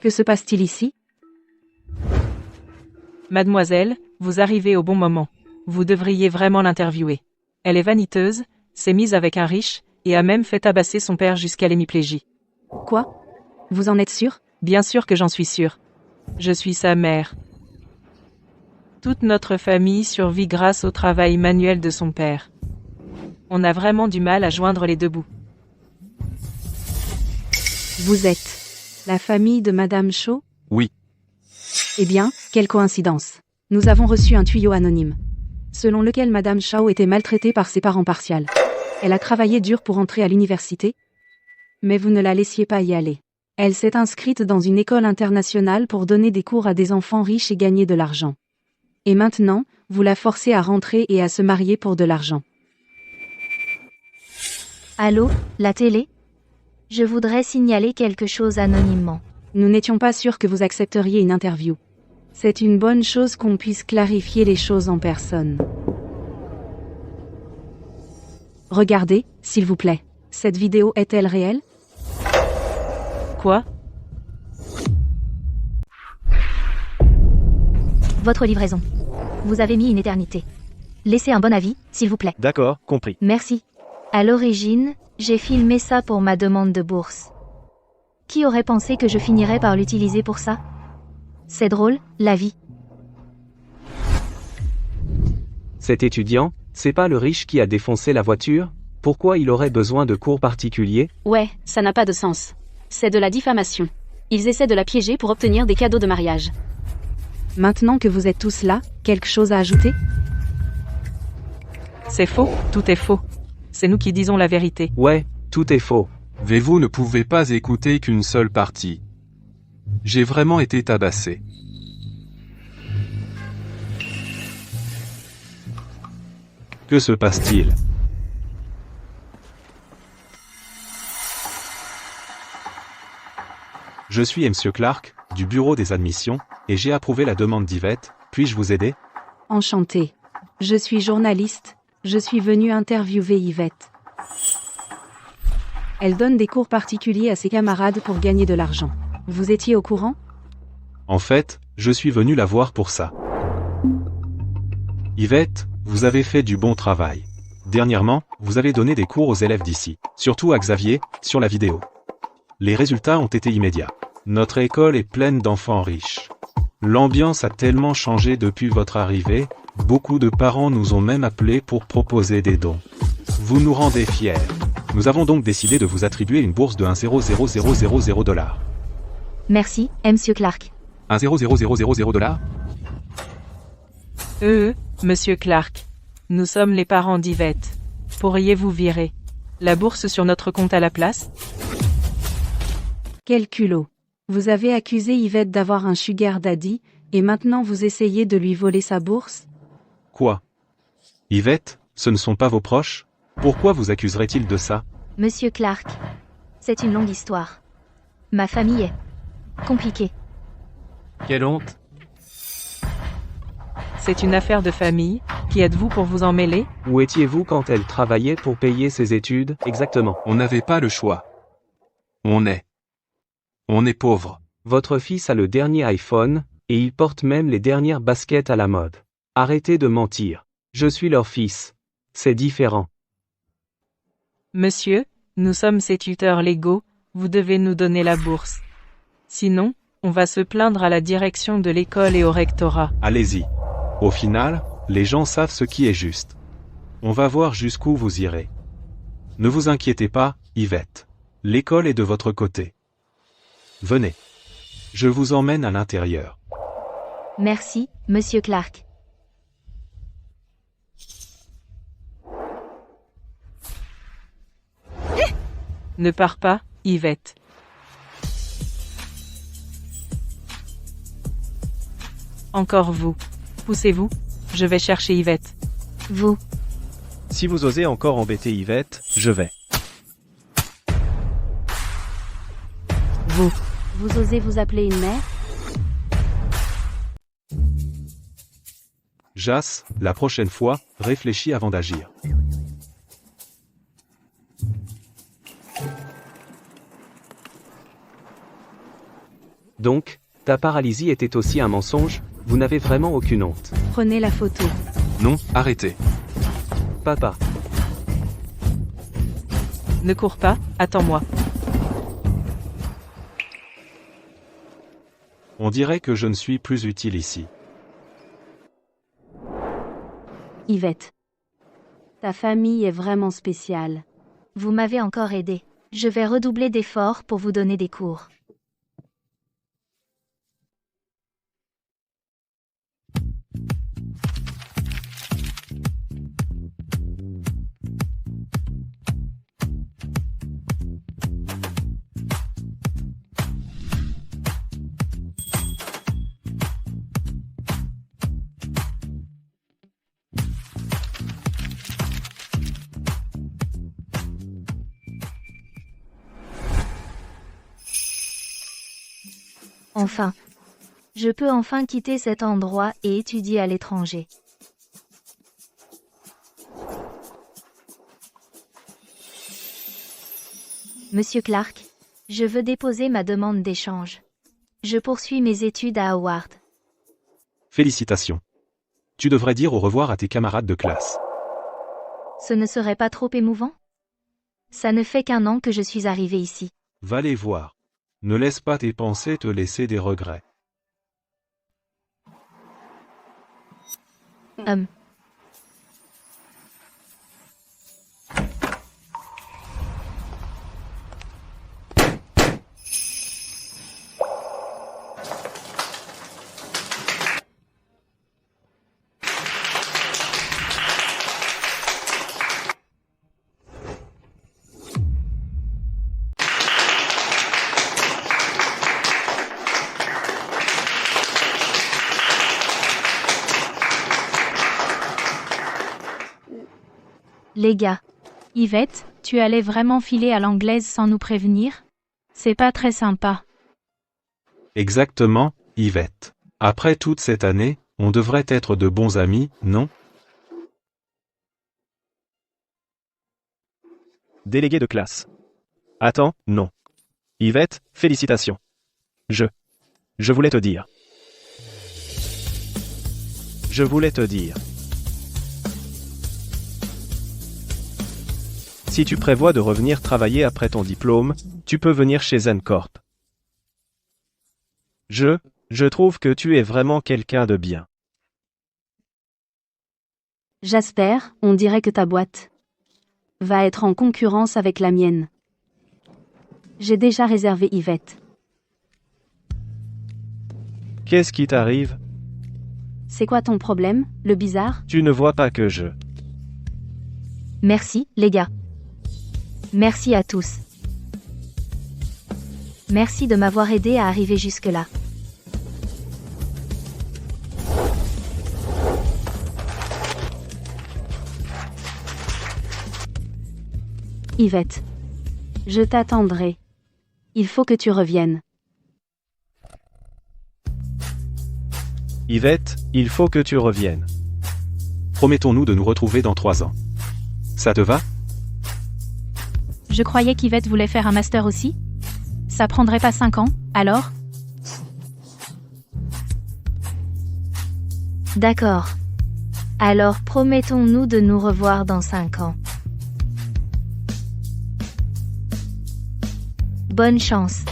Que se passe-t-il ici? Mademoiselle, vous arrivez au bon moment. Vous devriez vraiment l'interviewer. Elle est vaniteuse, s'est mise avec un riche, et a même fait tabasser son père jusqu'à l'hémiplégie. Quoi? Vous en êtes sûr? Bien sûr que j'en suis sûre. Je suis sa mère. Toute notre famille survit grâce au travail manuel de son père. On a vraiment du mal à joindre les deux bouts. Vous êtes La famille de Madame Shaw? Oui. Eh bien, quelle coïncidence. Nous avons reçu un tuyau anonyme, selon lequel Madame Shaw était maltraitée par ses parents partials. Elle a travaillé dur pour entrer à l'université, mais vous ne la laissiez pas y aller. Elle s'est inscrite dans une école internationale pour donner des cours à des enfants riches et gagner de l'argent. Et maintenant, vous la forcez à rentrer et à se marier pour de l'argent. Allô, la télé? Je voudrais signaler quelque chose anonymement. Nous n'étions pas sûrs que vous accepteriez une interview. C'est une bonne chose qu'on puisse clarifier les choses en personne. Regardez, s'il vous plaît. Cette vidéo est-elle réelle? Quoi? Votre livraison. Vous avez mis une éternité. Laissez un bon avis, s'il vous plaît. D'accord, compris. Merci. À l'origine, j'ai filmé ça pour ma demande de bourse. Qui aurait pensé que je finirais par l'utiliser pour ça? C'est drôle, la vie. Cet étudiant, c'est pas le riche qui a défoncé la voiture? Pourquoi il aurait besoin de cours particuliers? Ouais, ça n'a pas de sens. C'est de la diffamation. Ils essaient de la piéger pour obtenir des cadeaux de mariage. Maintenant que vous êtes tous là, quelque chose à ajouter? C'est faux, tout est faux. C'est nous qui disons la vérité. Ouais, tout est faux. Mais vous ne pouvez pas écouter qu'une seule partie. J'ai vraiment été tabassé. Que se passe-t-il? Je suis M. Clark, du bureau des admissions, et j'ai approuvé la demande d'Yvette. Puis-je vous aider? Enchantée. Je suis journaliste. Je suis venue interviewer Yvette. Elle donne des cours particuliers à ses camarades pour gagner de l'argent. Vous étiez au courant? En fait, je suis venu la voir pour ça. Yvette, vous avez fait du bon travail. Dernièrement, vous avez donné des cours aux élèves d'ici, surtout à Xavier, sur la vidéo. Les résultats ont été immédiats. Notre école est pleine d'enfants riches. L'ambiance a tellement changé depuis votre arrivée, beaucoup de parents nous ont même appelés pour proposer des dons. Vous nous rendez fiers. Nous avons donc décidé de vous attribuer une bourse de 1,00000 $. Merci, Monsieur Clark. 1,00000 $? Monsieur Clark. Nous sommes les parents d'Yvette. Pourriez-vous virer la bourse sur notre compte à la place? Quel culot. Vous avez accusé Yvette d'avoir un sugar daddy, et maintenant vous essayez de lui voler sa bourse? Quoi? Yvette, ce ne sont pas vos proches? Pourquoi vous accuserait-il de ça? Monsieur Clark. C'est une longue histoire. Ma famille est compliquée. Quelle honte. C'est une affaire de famille. Qui êtes-vous pour vous en mêler? Où étiez-vous quand elle travaillait pour payer ses études? Exactement. On n'avait pas le choix. On est pauvre. Votre fils a le dernier iPhone, et il porte même les dernières baskets à la mode. Arrêtez de mentir. Je suis leur fils. C'est différent. Monsieur, nous sommes ses tuteurs légaux, vous devez nous donner la bourse. Sinon, on va se plaindre à la direction de l'école et au rectorat. Allez-y. Au final, les gens savent ce qui est juste. On va voir jusqu'où vous irez. Ne vous inquiétez pas, Yvette. L'école est de votre côté. Venez. Je vous emmène à l'intérieur. Merci, Monsieur Clark. Ne pars pas, Yvette. Encore vous. Poussez-vous. Je vais chercher Yvette. Vous. Si vous osez encore embêter Yvette, je vais. Vous. Vous osez vous appeler une mère? Jas, la prochaine fois, réfléchis avant d'agir. Donc, ta paralysie était aussi un mensonge? Vous n'avez vraiment aucune honte. Prenez la photo. Non, arrêtez. Papa. Ne cours pas, attends-moi. On dirait que je ne suis plus utile ici. Yvette. Ta famille est vraiment spéciale. Vous m'avez encore aidé. Je vais redoubler d'efforts pour vous donner des cours. Enfin. Je peux enfin quitter cet endroit et étudier à l'étranger. Monsieur Clark, je veux déposer ma demande d'échange. Je poursuis mes études à Howard. Félicitations. Tu devrais dire au revoir à tes camarades de classe. Ce ne serait pas trop émouvant? Ça ne fait qu'un an que je suis arrivé ici. Va les voir. Ne laisse pas tes pensées te laisser des regrets. Les gars, Yvette, tu allais vraiment filer à l'anglaise sans nous prévenir? C'est pas très sympa. Exactement, Yvette. Après toute cette année, on devrait être de bons amis, non? Délégué de classe. Attends, non. Yvette, félicitations. Je voulais te dire. Je voulais te dire. Si tu prévois de revenir travailler après ton diplôme, tu peux venir chez Zencorp. Je trouve que tu es vraiment quelqu'un de bien. Jasper, on dirait que ta boîte va être en concurrence avec la mienne. J'ai déjà réservé Yvette. Qu'est-ce qui t'arrive? C'est quoi ton problème, le bizarre? Tu ne vois pas que je... merci, les gars. Merci à tous. Merci de m'avoir aidé à arriver jusque-là. Yvette. Je t'attendrai. Il faut que tu reviennes. Yvette, il faut que tu reviennes. Promettons-nous de nous retrouver dans 3 ans. Ça te va? Je croyais qu'Yvette voulait faire un master aussi? Ça prendrait pas 5 ans, alors? D'accord. Alors promettons-nous de nous revoir dans 5 ans. Bonne chance.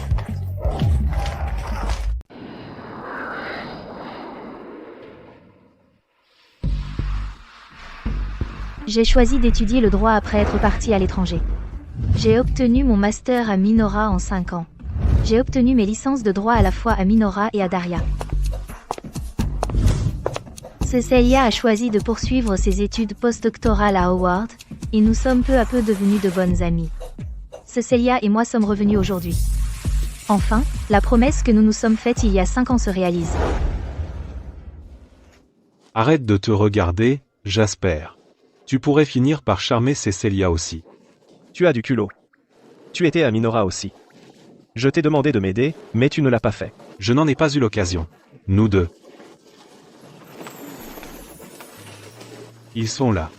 J'ai choisi d'étudier le droit après être parti à l'étranger. J'ai obtenu mon master à Minora en 5 ans. J'ai obtenu mes licences de droit à la fois à Minora et à Daria. Cecilia a choisi de poursuivre ses études postdoctorales à Howard, et nous sommes peu à peu devenus de bonnes amies. Cecilia et moi sommes revenus aujourd'hui. Enfin, la promesse que nous nous sommes faite il y a 5 ans se réalise. Arrête de te regarder, Jasper. Tu pourrais finir par charmer Cecilia aussi. Tu as du culot. Tu étais à Minora aussi. Je t'ai demandé de m'aider, mais tu ne l'as pas fait. Je n'en ai pas eu l'occasion. Nous deux. Ils sont là.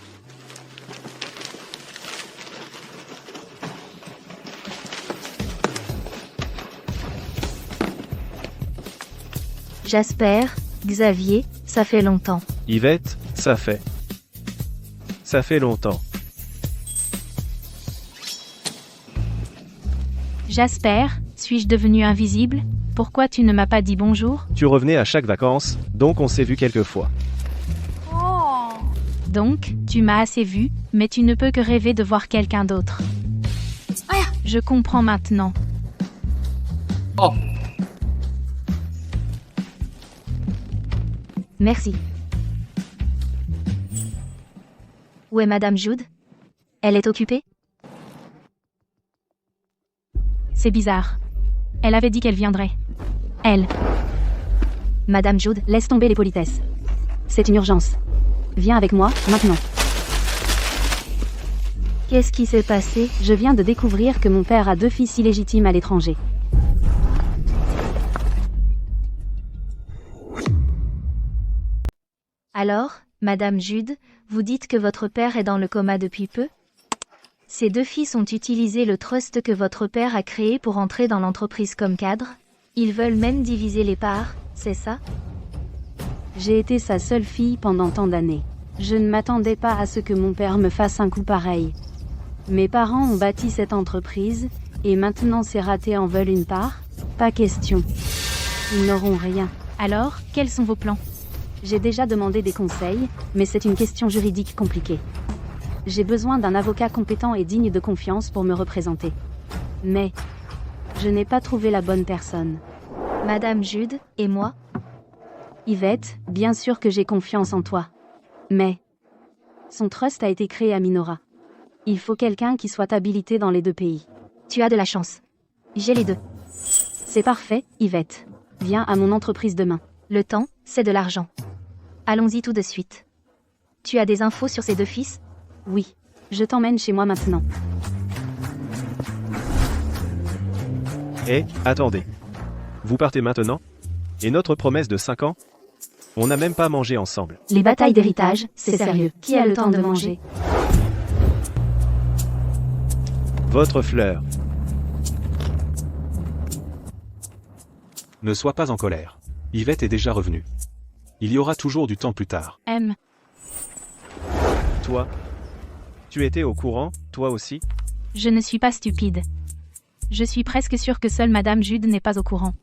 Jasper, Xavier, ça fait longtemps. Yvette, ça fait longtemps. Jasper, suis-je devenu invisible? Pourquoi tu ne m'as pas dit bonjour? Tu revenais à chaque vacances, donc on s'est vu quelques fois. Donc, tu m'as assez vu, mais tu ne peux que rêver de voir quelqu'un d'autre. Je comprends maintenant. Merci. Où est Madame Jude? Elle est occupée? C'est bizarre. Elle avait dit qu'elle viendrait. Elle. Madame Jude, Laisse tomber les politesses. C'est une urgence. Viens avec moi, maintenant. qu'est-ce qui s'est passé? Je viens de découvrir que mon père a 2 fils illégitimes à l'étranger. Alors, Madame Jude, vous dites que votre père est dans le coma depuis peu? Ces 2 fils ont utilisé le trust que votre père a créé pour entrer dans l'entreprise comme cadre? Ils veulent même diviser les parts, c'est ça? J'ai été sa seule fille pendant tant d'années. Je ne m'attendais pas à ce que mon père me fasse un coup pareil. Mes parents ont bâti cette entreprise, et maintenant ces ratés en veulent une part? Pas question. Ils n'auront rien. Alors, quels sont vos plans? J'ai déjà demandé des conseils, mais c'est une question juridique compliquée. J'ai besoin d'un avocat compétent et digne de confiance pour me représenter. Mais je n'ai pas trouvé la bonne personne. Madame Jude, et moi? Yvette, bien sûr que j'ai confiance en toi. Mais son trust a été créé à Minora. Il faut quelqu'un qui soit habilité dans les 2 pays. Tu as de la chance. J'ai les 2. C'est parfait, Yvette. Viens à mon entreprise demain. Le temps, c'est de l'argent. Allons-y tout de suite. Tu as des infos sur ces 2 fils? Oui. Je t'emmène chez moi maintenant. Attendez. Vous partez maintenant? Et notre promesse de 5 ans? On n'a même pas mangé ensemble. Les batailles d'héritage, c'est sérieux. Qui a le temps de manger? Votre fleur. Ne sois pas en colère. Yvette est déjà revenue. Il y aura toujours du temps plus tard. M. Toi? Tu étais au courant, toi aussi? Je ne suis pas stupide. Je suis presque sûre que seule Madame Jude n'est pas au courant.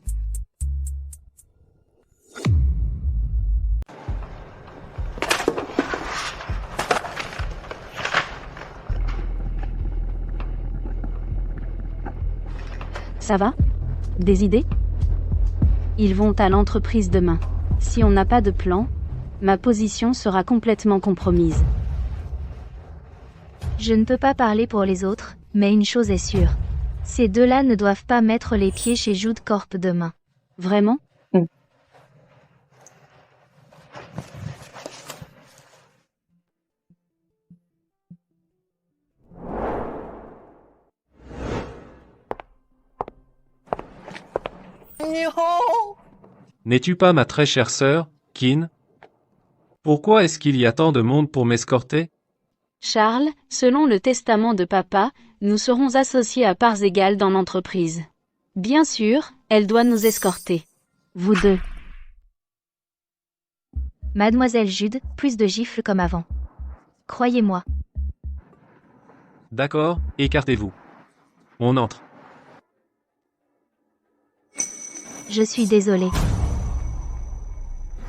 Ça va? Des idées? Ils vont à l'entreprise demain. Si on n'a pas de plan, ma position sera complètement compromise. Je ne peux pas parler pour les autres, mais une chose est sûre. Ces 2-là ne doivent pas mettre les pieds chez Jude Corp demain. Vraiment? N'es-tu pas ma très chère sœur, Kin? Pourquoi est-ce qu'il y a tant de monde pour m'escorter? Charles, selon le testament de papa, nous serons associés à parts égales dans l'entreprise. Bien sûr, elle doit nous escorter. Vous 2. Mademoiselle Jude, plus de gifles comme avant. Croyez-moi. D'accord, écartez-vous. On entre. Je suis désolée.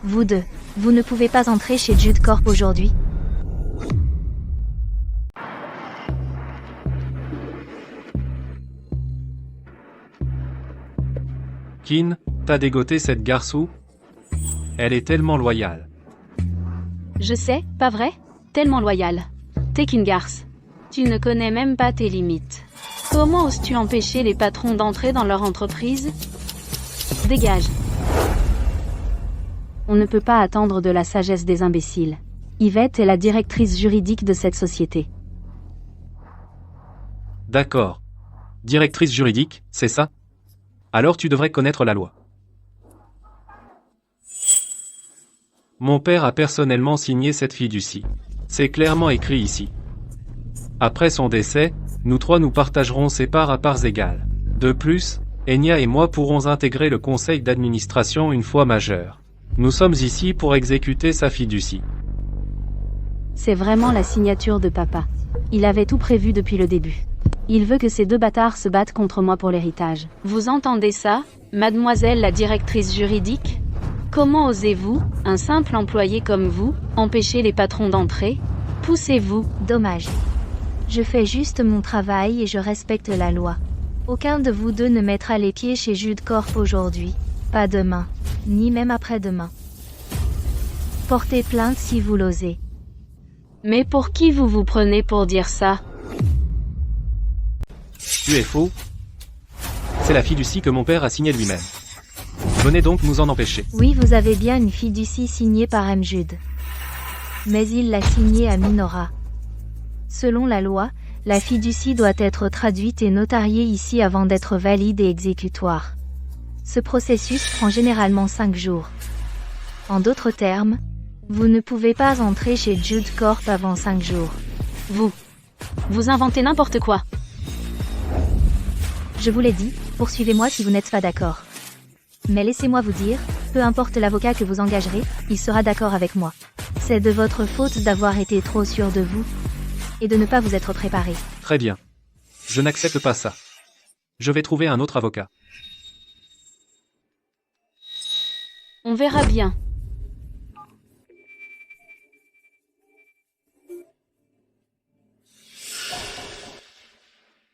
Vous 2, vous ne pouvez pas entrer chez Jude Corp aujourd'hui. Kin, t'as dégoté cette garçou? Elle est tellement loyale. Je sais, pas vrai? Tellement loyal. T'es qu'une garce. Tu ne connais même pas tes limites. Comment oses-tu empêcher les patrons d'entrer dans leur entreprise? Dégage. On ne peut pas attendre de la sagesse des imbéciles. Yvette est la directrice juridique de cette société. D'accord. Directrice juridique, c'est ça? Alors tu devrais connaître la loi. Mon père a personnellement signé cette fiducie. C'est clairement écrit ici. Après son décès, nous 3 nous partagerons ses parts à parts égales. De plus, Enya et moi pourrons intégrer le conseil d'administration une fois majeur. Nous sommes ici pour exécuter sa fiducie. C'est vraiment la signature de papa. Il avait tout prévu depuis le début. Il veut que ces 2 bâtards se battent contre moi pour l'héritage. Vous entendez ça, mademoiselle la directrice juridique? Comment osez-vous, un simple employé comme vous, empêcher les patrons d'entrer? Poussez-vous. Dommage. Je fais juste mon travail et je respecte la loi. Aucun de vous 2 ne mettra les pieds chez Jude Corp aujourd'hui. Pas demain. Ni même après-demain. Portez plainte si vous l'osez. Mais pour qui vous vous prenez pour dire ça? Tu es faux. C'est la fiducie que mon père a signée lui-même. Venez donc nous en empêcher. Oui, vous avez bien une fiducie signée par M. Jude. Mais il l'a signée à Minora. Selon la loi, la fiducie doit être traduite et notariée ici avant d'être valide et exécutoire. Ce processus prend généralement 5 jours. En d'autres termes, vous ne pouvez pas entrer chez Jude Corp avant 5 jours. Vous inventez n'importe quoi. Je vous l'ai dit, poursuivez-moi si vous n'êtes pas d'accord. Mais laissez-moi vous dire, peu importe l'avocat que vous engagerez, il sera d'accord avec moi. C'est de votre faute d'avoir été trop sûr de vous et de ne pas vous être préparé. Très bien. Je n'accepte pas ça. Je vais trouver un autre avocat. On verra bien.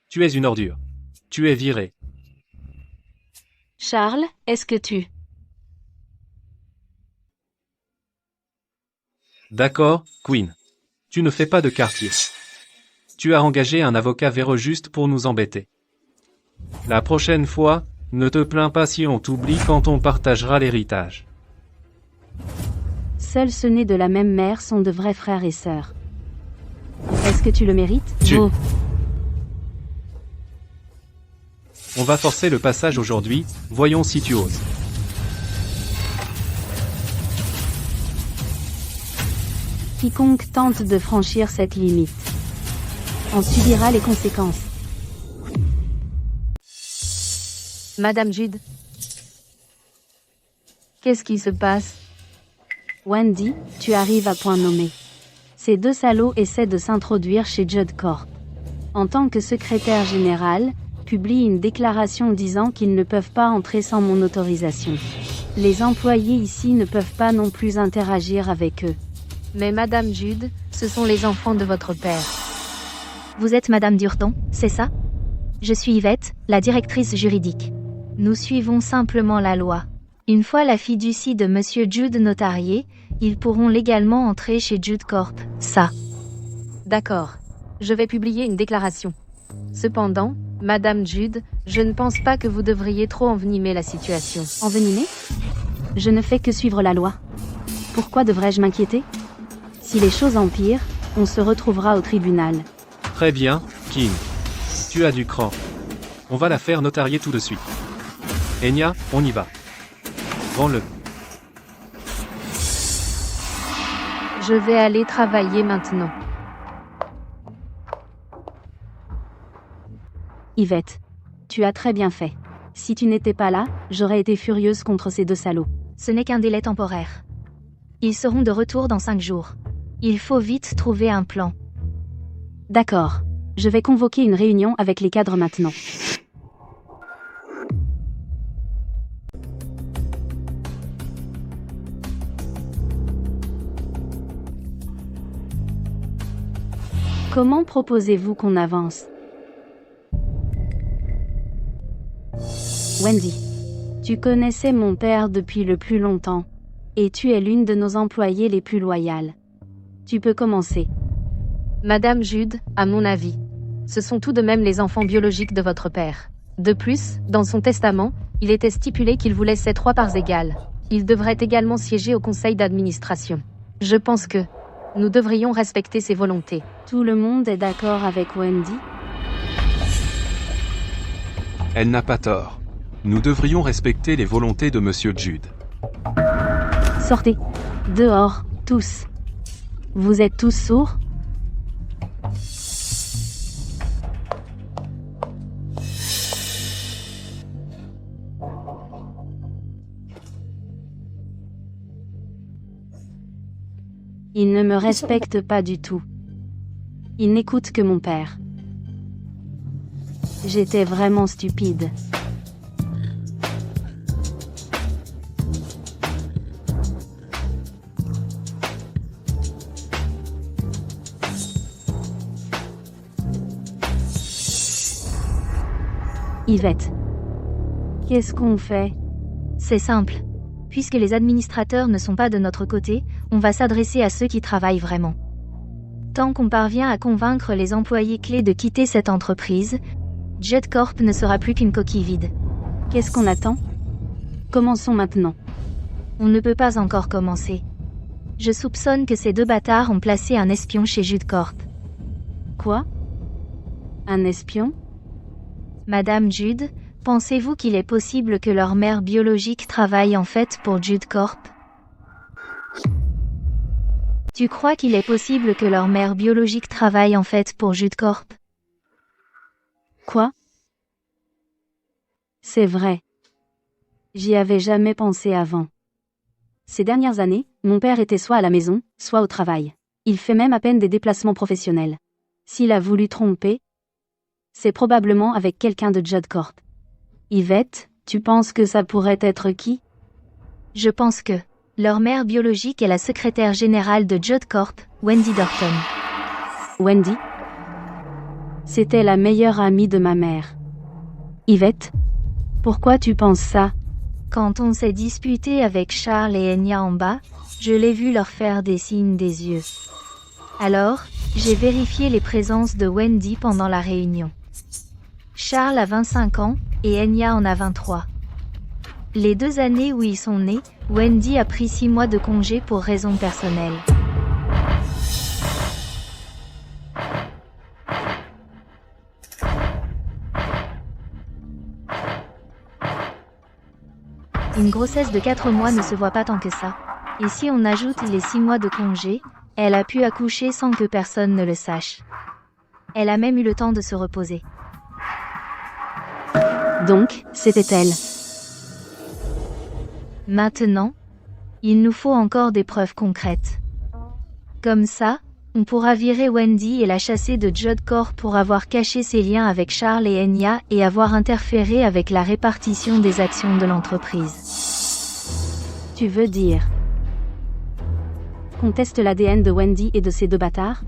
Tu es une ordure. Tu es viré. Charles, est-ce que tu... D'accord, Queen. Tu ne fais pas de quartier. Tu as engagé un avocat véreux juste pour nous embêter. La prochaine fois, ne te plains pas si on t'oublie quand on partagera l'héritage. Seuls ceux nés de la même mère sont de vrais frères et sœurs. Est-ce que tu le mérites? On va forcer le passage aujourd'hui, voyons si tu oses. Quiconque tente de franchir cette limite en subira les conséquences. Madame Jude. Qu'est-ce qui se passe? Wendy, tu arrives à point nommé. Ces deux salauds essaient de s'introduire chez Jude Corp. En tant que secrétaire général, publie une déclaration disant qu'ils ne peuvent pas entrer sans mon autorisation. Les employés ici ne peuvent pas non plus interagir avec eux. Mais Madame Jude, ce sont les enfants de votre père. Vous êtes Madame Durton, c'est ça? Je suis Yvette, la directrice juridique. Nous suivons simplement la loi. Une fois la fiducie de Monsieur Jude notariée, ils pourront légalement entrer chez Jude Corp. Ça. D'accord. Je vais publier une déclaration. Cependant, Madame Jude, je ne pense pas que vous devriez trop envenimer la situation. Envenimer? Je ne fais que suivre la loi. Pourquoi devrais-je m'inquiéter? Si les choses empirent, on se retrouvera au tribunal. Très bien, King. Tu as du cran. On va la faire notarier tout de suite. Enya, on y va. Rends-le. Je vais aller travailler maintenant. Yvette, tu as très bien fait. Si tu n'étais pas là, j'aurais été furieuse contre ces deux salauds. Ce n'est qu'un délai temporaire. Ils seront de retour dans 5 jours. Il faut vite trouver un plan. D'accord. Je vais convoquer une réunion avec les cadres maintenant. Comment proposez-vous qu'on avance? Wendy, tu connaissais mon père depuis le plus longtemps, et tu es l'une de nos employées les plus loyales. Tu peux commencer. Madame Jude, à mon avis, ce sont tout de même les enfants biologiques de votre père. De plus, dans son testament, il était stipulé qu'il vous laissait 3 parts égales. Il devrait également siéger au conseil d'administration. Je pense que nous devrions respecter ses volontés. Tout le monde est d'accord avec Wendy? Elle n'a pas tort. Nous devrions respecter les volontés de Monsieur Jude. Sortez. Dehors, tous. Vous êtes tous sourds? Il ne me respecte pas du tout. Il n'écoute que mon père. J'étais vraiment stupide. Yvette. Qu'est-ce qu'on fait? C'est simple. Puisque les administrateurs ne sont pas de notre côté, on va s'adresser à ceux qui travaillent vraiment. Tant qu'on parvient à convaincre les employés clés de quitter cette entreprise, Judd Corp ne sera plus qu'une coquille vide. Qu'est-ce qu'on attend? Commençons maintenant. On ne peut pas encore commencer. Je soupçonne que ces deux bâtards ont placé un espion chez Judd Corp. Quoi? Un espion? Madame Judd, pensez-vous qu'il est possible que leur mère biologique travaille en fait pour Judd Corp? Tu crois qu'il est possible que leur mère biologique travaille en fait pour Judd Corp? Quoi? C'est vrai. J'y avais jamais pensé avant. Ces dernières années, mon père était soit à la maison, soit au travail. Il fait même à peine des déplacements professionnels. S'il a voulu tromper, c'est probablement avec quelqu'un de Judd Corp. Yvette, tu penses que ça pourrait être qui? Je pense que leur mère biologique est la secrétaire générale de Judd Corp, Wendy Dorton. Wendy? C'était la meilleure amie de ma mère. Yvette? Pourquoi tu penses ça? Quand on s'est disputé avec Charles et Enya en bas, je l'ai vu leur faire des signes des yeux. Alors, j'ai vérifié les présences de Wendy pendant la réunion. Charles a 25 ans, et Enya en a 23. Les 2 années où ils sont nés, Wendy a pris 6 mois de congé pour raisons personnelles. Une grossesse de 4 mois ne se voit pas tant que ça. Et si on ajoute les 6 mois de congé, elle a pu accoucher sans que personne ne le sache. Elle a même eu le temps de se reposer. Donc, c'était elle. Maintenant, il nous faut encore des preuves concrètes. Comme ça, on pourra virer Wendy et la chasser de Judd Corp pour avoir caché ses liens avec Charles et Enya et avoir interféré avec la répartition des actions de l'entreprise. Tu veux dire qu'on teste l'ADN de Wendy et de ces deux bâtards?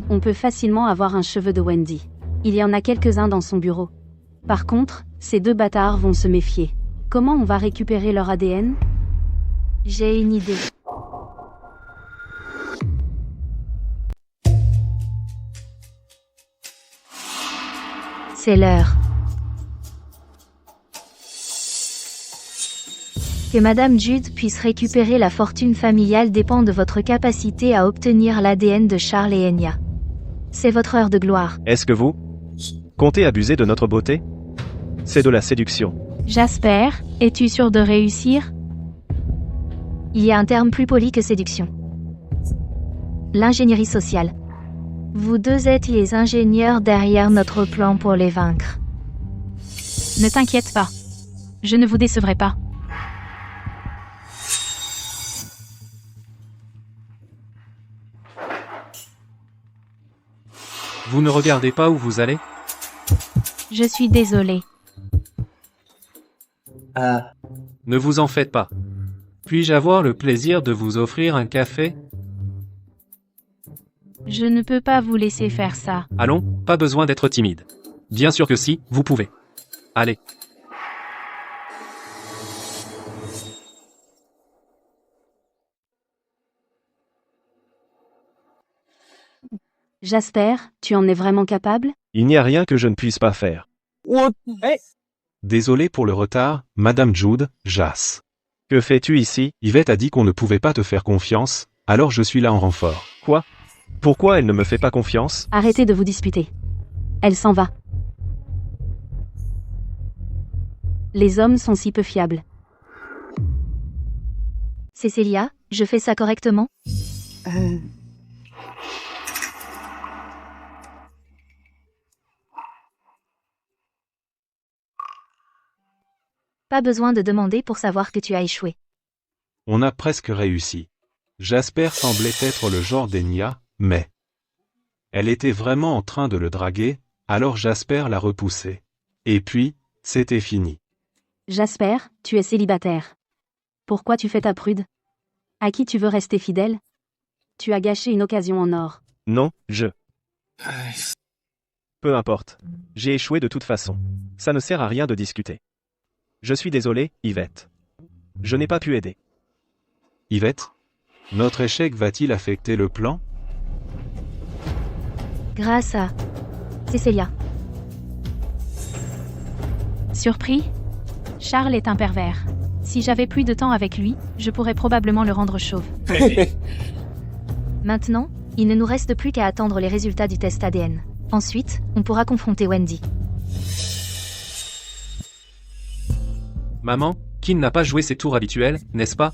On peut facilement avoir un cheveu de Wendy. Il y en a quelques-uns dans son bureau. Par contre, ces deux bâtards vont se méfier. Comment on va récupérer leur ADN? J'ai une idée. C'est l'heure. Que Madame Judd puisse récupérer la fortune familiale dépend de votre capacité à obtenir l'ADN de Charles et Enya. C'est votre heure de gloire. Est-ce que vous comptez abuser de notre beauté? C'est de la séduction. Jasper, es-tu sûr de réussir? Il y a un terme plus poli que séduction. L'ingénierie sociale. Vous deux êtes les ingénieurs derrière notre plan pour les vaincre. Ne t'inquiète pas. Je ne vous décevrai pas. Vous ne regardez pas où vous allez? Je suis désolée. Ne vous en faites pas. Puis-je avoir le plaisir de vous offrir un café? Je ne peux pas vous laisser faire ça. Allons, pas besoin d'être timide. Bien sûr que si, vous pouvez. Allez. Jasper, tu en es vraiment capable? Il n'y a rien que je ne puisse pas faire. Désolé pour le retard, Madame Judd, Jas. Que fais-tu ici? Yvette a dit qu'on ne pouvait pas te faire confiance, alors je suis là en renfort. Quoi? Pourquoi elle ne me fait pas confiance? Arrêtez de vous disputer. Elle s'en va. Les hommes sont si peu fiables. Cécilia, je fais ça correctement? Pas besoin de demander pour savoir que tu as échoué. On a presque réussi. Jasper semblait être le genre d'Enya, mais elle était vraiment en train de le draguer, alors Jasper l'a repoussé. Et puis, c'était fini. Jasper, tu es célibataire. Pourquoi tu fais ta prude? À qui tu veux rester fidèle? Tu as gâché une occasion en or. Non, Peu importe. J'ai échoué de toute façon. Ça ne sert à rien de discuter. Je suis désolé, Yvette. Je n'ai pas pu aider. Yvette? Notre échec va-t-il affecter le plan? Grâce à Cécilia. Surpris? Charles est un pervers. Si j'avais plus de temps avec lui, je pourrais probablement le rendre chauve. Maintenant, il ne nous reste plus qu'à attendre les résultats du test ADN. Ensuite, on pourra confronter Wendy. Maman, Quinn n'a pas joué ses tours habituels, n'est-ce pas?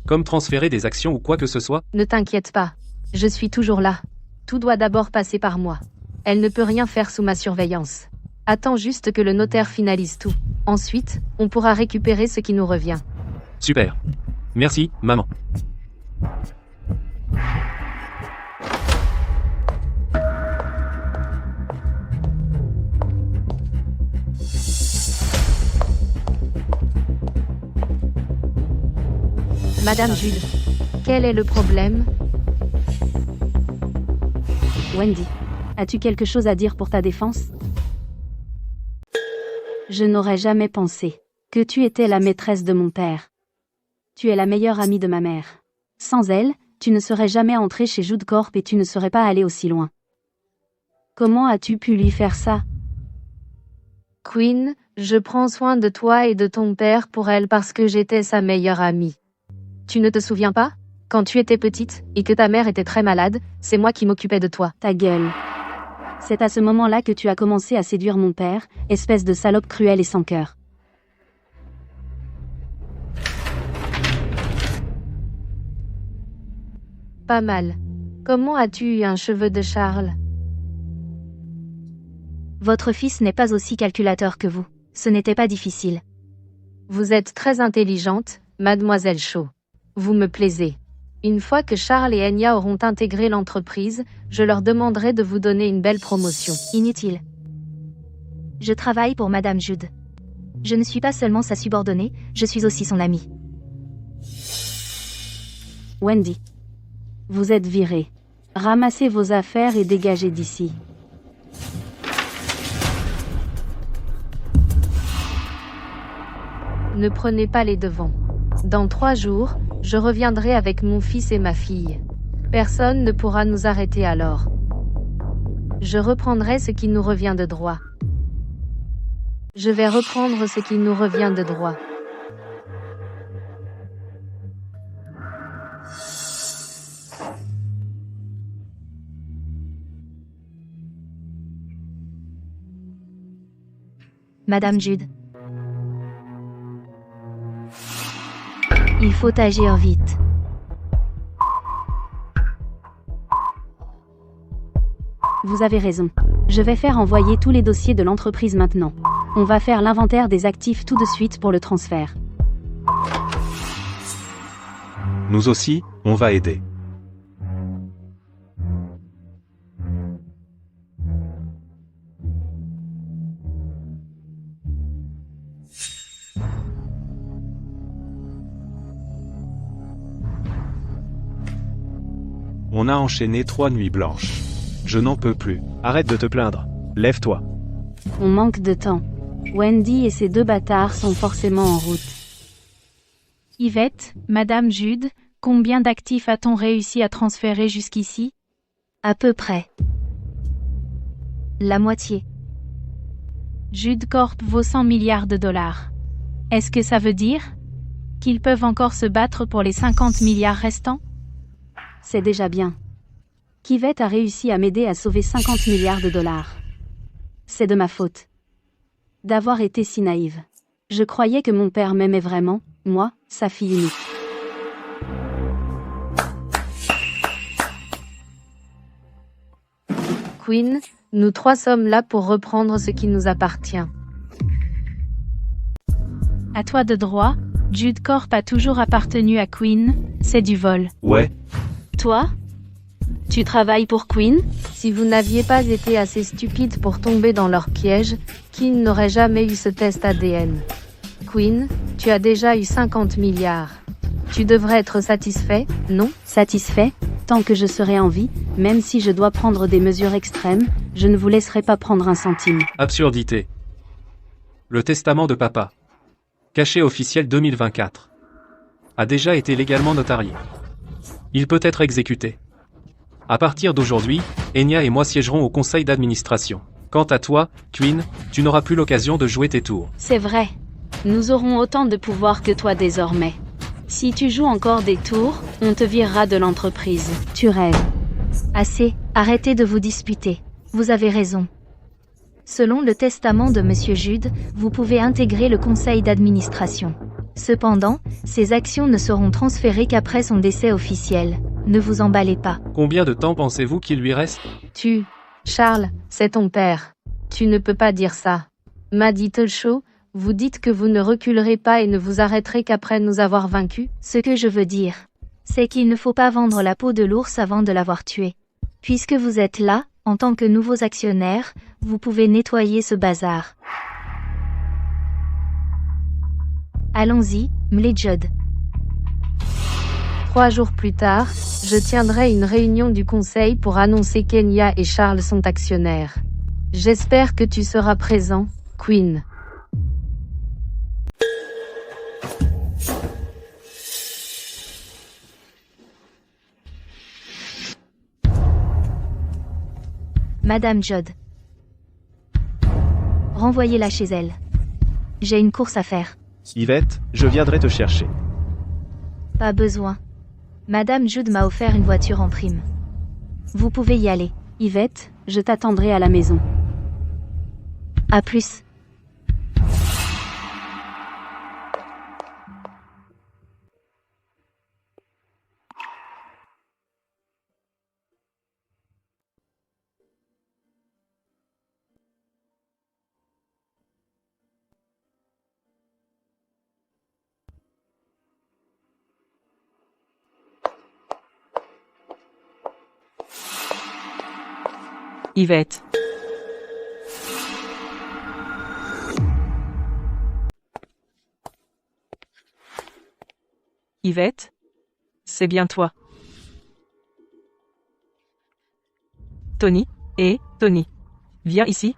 Comme transférer des actions ou quoi que ce soit? Ne t'inquiète pas. Je suis toujours là. Tout doit d'abord passer par moi. Elle ne peut rien faire sous ma surveillance. Attends juste que le notaire finalise tout. Ensuite, on pourra récupérer ce qui nous revient. Super. Merci, maman. Madame Jude, quel est le problème? Wendy, as-tu quelque chose à dire pour ta défense? Je n'aurais jamais pensé que tu étais la maîtresse de mon père. Tu es la meilleure amie de ma mère. Sans elle, tu ne serais jamais entrée chez Jude Corp et tu ne serais pas allée aussi loin. Comment as-tu pu lui faire ça? Quinn, je prends soin de toi et de ton père pour elle parce que j'étais sa meilleure amie. Tu ne te souviens pas? Quand tu étais petite, et que ta mère était très malade, c'est moi qui m'occupais de toi. Ta gueule. C'est à ce moment-là que tu as commencé à séduire mon père, espèce de salope cruelle et sans cœur. Pas mal. Comment as-tu eu un cheveu de Charles? Votre fils n'est pas aussi calculateur que vous. Ce n'était pas difficile. Vous êtes très intelligente, mademoiselle Shaw. Vous me plaisez. Une fois que Charles et Enya auront intégré l'entreprise, je leur demanderai de vous donner une belle promotion. Inutile. Je travaille pour Madame Jude. Je ne suis pas seulement sa subordonnée, je suis aussi son amie. Wendy. Vous êtes virée. Ramassez vos affaires et dégagez d'ici. Ne prenez pas les devants. Dans 3 jours, je reviendrai avec mon fils et ma fille. Personne ne pourra nous arrêter alors. Je reprendrai ce qui nous revient de droit. Je vais reprendre ce qui nous revient de droit. Madame Jude. Il faut agir vite. Vous avez raison. Je vais faire envoyer tous les dossiers de l'entreprise maintenant. On va faire l'inventaire des actifs tout de suite pour le transfert. Nous aussi, on va aider. On a enchaîné 3 nuits blanches. Je n'en peux plus. Arrête de te plaindre. Lève-toi. On manque de temps. Wendy et ses 2 bâtards sont forcément en route. Yvette, Madame Jude, combien d'actifs a-t-on réussi à transférer jusqu'ici? À peu près. La moitié. Jude Corp vaut 100 milliards de dollars. Est-ce que ça veut dire qu'ils peuvent encore se battre pour les 50 milliards restants? C'est déjà bien. Yvette a réussi à m'aider à sauver 50 milliards de dollars. C'est de ma faute. D'avoir été si naïve. Je croyais que mon père m'aimait vraiment, moi, sa fille unique. Quinn, nous 3 sommes là pour reprendre ce qui nous appartient. À toi de droit, Jude Corp a toujours appartenu à Quinn, c'est du vol. Ouais. Toi? Tu travailles pour Quinn? Si vous n'aviez pas été assez stupide pour tomber dans leur piège, Quinn n'aurait jamais eu ce test ADN. Quinn, tu as déjà eu 50 milliards. Tu devrais être satisfait, non? Satisfait? Tant que je serai en vie, même si je dois prendre des mesures extrêmes, je ne vous laisserai pas prendre un centime. Absurdité. Le testament de papa. Cachet officiel 2024. A déjà été légalement notarié. Il peut être exécuté. À partir d'aujourd'hui, Enya et moi siégerons au conseil d'administration. Quant à toi, Queen, tu n'auras plus l'occasion de jouer tes tours. C'est vrai. Nous aurons autant de pouvoir que toi désormais. Si tu joues encore des tours, on te virera de l'entreprise. Tu rêves. Assez, arrêtez de vous disputer. Vous avez raison. Selon le testament de Monsieur Jude, vous pouvez intégrer le conseil d'administration. Cependant, ces actions ne seront transférées qu'après son décès officiel. Ne vous emballez pas. Combien de temps pensez-vous qu'il lui reste? Charles, c'est ton père. Tu ne peux pas dire ça. Maddie Tulshaw, vous dites que vous ne reculerez pas et ne vous arrêterez qu'après nous avoir vaincus? Ce que je veux dire, c'est qu'il ne faut pas vendre la peau de l'ours avant de l'avoir tué. Puisque vous êtes là, en tant que nouveaux actionnaires, vous pouvez nettoyer ce bazar. Allons-y, Mlejud. 3 jours plus tard, je tiendrai une réunion du conseil pour annoncer qu'Enya et Charles sont actionnaires. J'espère que tu seras présent, Queen. Madame Judd. Renvoyez-la chez elle. J'ai une course à faire. Yvette, je viendrai te chercher. Pas besoin. Madame Judd m'a offert une voiture en prime. Vous pouvez y aller. Yvette, je t'attendrai à la maison. À plus. Yvette. Yvette? C'est bien toi. Tony? Tony. Viens ici.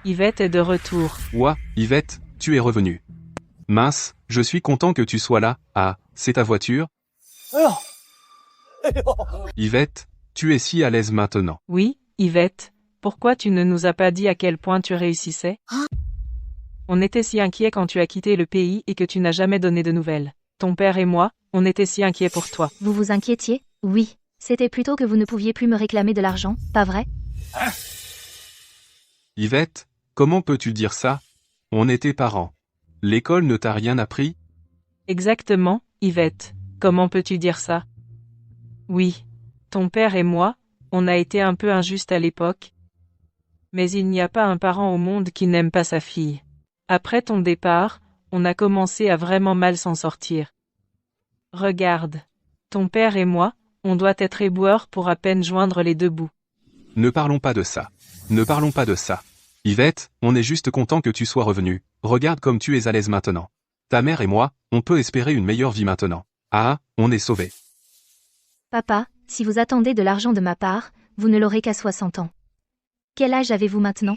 Yvette est de retour. Ouah, Yvette, tu es revenue. Mince, je suis content que tu sois là. Ah, c'est ta voiture? Yvette, tu es si à l'aise maintenant. Oui, Yvette, pourquoi tu ne nous as pas dit à quel point tu réussissais? On était si inquiets quand tu as quitté le pays et que tu n'as jamais donné de nouvelles. Ton père et moi, on était si inquiets pour toi. Vous vous inquiétiez? Oui. C'était plutôt que vous ne pouviez plus me réclamer de l'argent, pas vrai? Yvette, comment peux-tu dire ça? On était parents. L'école ne t'a rien appris? Exactement, Yvette. Comment peux-tu dire ça? Oui. Ton père et moi, on a été un peu injustes à l'époque. Mais il n'y a pas un parent au monde qui n'aime pas sa fille. Après ton départ, on a commencé à vraiment mal s'en sortir. Regarde. Ton père et moi, on doit être éboueurs pour à peine joindre les deux bouts. Ne parlons pas de ça. Ne parlons pas de ça. Yvette, on est juste content que tu sois revenue. Regarde comme tu es à l'aise maintenant. Ta mère et moi, on peut espérer une meilleure vie maintenant. Ah, on est sauvés. Papa, si vous attendez de l'argent de ma part, vous ne l'aurez qu'à 60 ans. Quel âge avez-vous maintenant?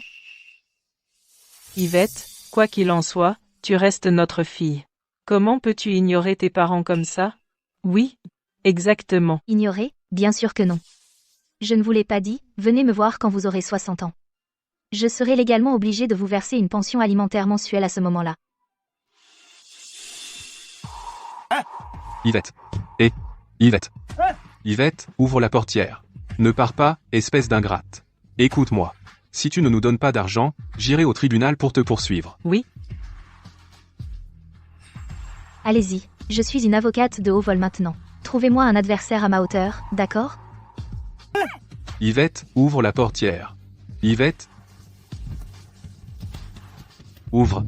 Yvette, quoi qu'il en soit, tu restes notre fille. Comment peux-tu ignorer tes parents comme ça? Oui, exactement. Ignorer? Bien sûr que non. Je ne vous l'ai pas dit, venez me voir quand vous aurez 60 ans. Je serai légalement obligé de vous verser une pension alimentaire mensuelle à ce moment-là. Yvette. Yvette. Yvette, ouvre la portière. Ne pars pas, espèce d'ingrate. Écoute-moi. Si tu ne nous donnes pas d'argent, j'irai au tribunal pour te poursuivre. Oui. Allez-y, je suis une avocate de haut vol maintenant. Trouvez-moi un adversaire à ma hauteur, d'accord? Yvette, ouvre la portière. Yvette. Ouvre.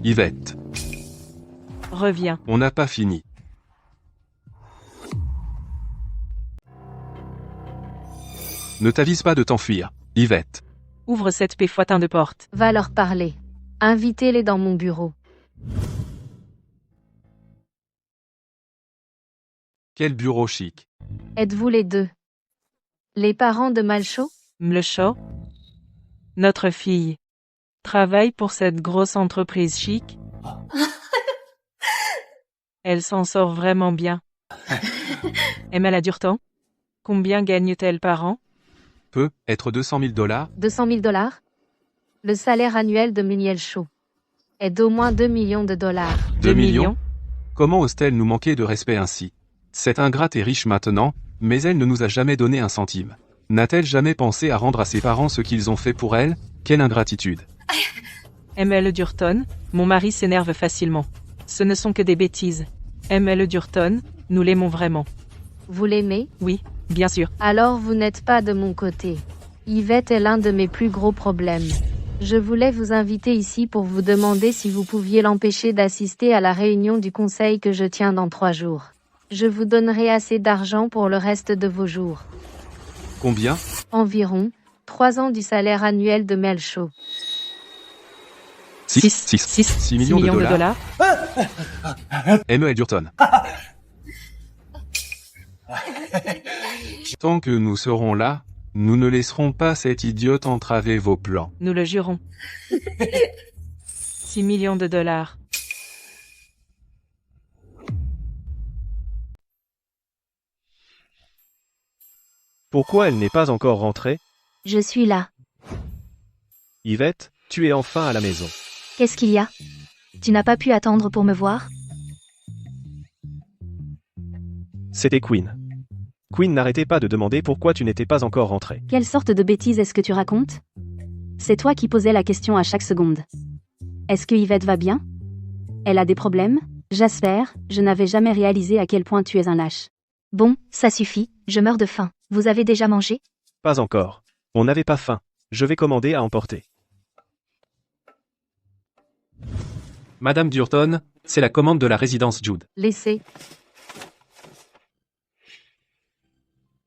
Yvette. Reviens. On n'a pas fini. Ne t'avise pas de t'enfuir, Yvette. Ouvre cette péfoitin de porte. Va leur parler. Invitez-les dans mon bureau. Quel bureau chic. Êtes-vous les deux? Les parents de Malchaud? Mleshaw? Notre fille. Travaille pour cette grosse entreprise chic. Elle s'en sort vraiment bien. Elle a dur temps? Combien gagne-t-elle par an? Peut être 200 000 $. 200 000 $? Le salaire annuel de Miel Shaw est d'au moins 2 millions de dollars. 2 millions? Comment ose-t-elle nous manquer de respect ainsi? Cette ingrate est riche maintenant, mais elle ne nous a jamais donné un centime. N'a-t-elle jamais pensé à rendre à ses parents ce qu'ils ont fait pour elle? Quelle ingratitude! ML Durton, mon mari s'énerve facilement. Ce ne sont que des bêtises. ML Durton, nous l'aimons vraiment. Vous l'aimez? Oui, bien sûr. Alors vous n'êtes pas de mon côté. Yvette est l'un de mes plus gros problèmes. Je voulais vous inviter ici pour vous demander si vous pouviez l'empêcher d'assister à la réunion du conseil que je tiens dans 3 jours. Je vous donnerai assez d'argent pour le reste de vos jours. Combien? Environ 3 ans du salaire annuel de Mel Shaw. 6 millions de dollars. M.E. Durton. Tant que nous serons là, nous ne laisserons pas cette idiote entraver vos plans. Nous le jurons. 6 millions de dollars. Pourquoi elle n'est pas encore rentrée? Je suis là. Yvette, tu es enfin à la maison. Qu'est-ce qu'il y a? Tu n'as pas pu attendre pour me voir? C'était Queen. Queen n'arrêtait pas de demander pourquoi tu n'étais pas encore rentré. Quelle sorte de bêtises est-ce que tu racontes? C'est toi qui posais la question à chaque seconde. Est-ce que Yvette va bien? Elle a des problèmes? Jasper, je n'avais jamais réalisé à quel point tu es un lâche. Bon, ça suffit, je meurs de faim. Vous avez déjà mangé? Pas encore. On n'avait pas faim. Je vais commander à emporter. Madame Durton, c'est la commande de la résidence Jude. Laissez.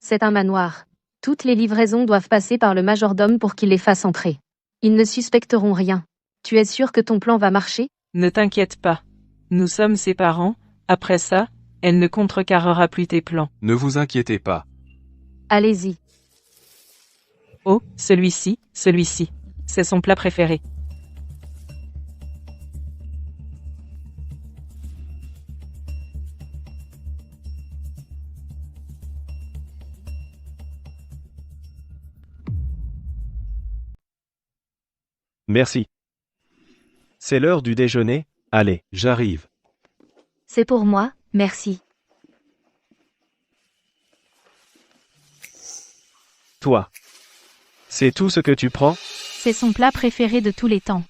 C'est un manoir. Toutes les livraisons doivent passer par le majordome pour qu'il les fasse entrer. Ils ne suspecteront rien. Tu es sûr que ton plan va marcher? Ne t'inquiète pas. Nous sommes ses parents, après ça, elle ne contrecarrera plus tes plans. Ne vous inquiétez pas. Allez-y. Oh, celui-ci. C'est son plat préféré. Merci. C'est l'heure du déjeuner, allez. J'arrive. C'est pour moi, merci. Toi. C'est tout ce que tu prends? C'est son plat préféré de tous les temps.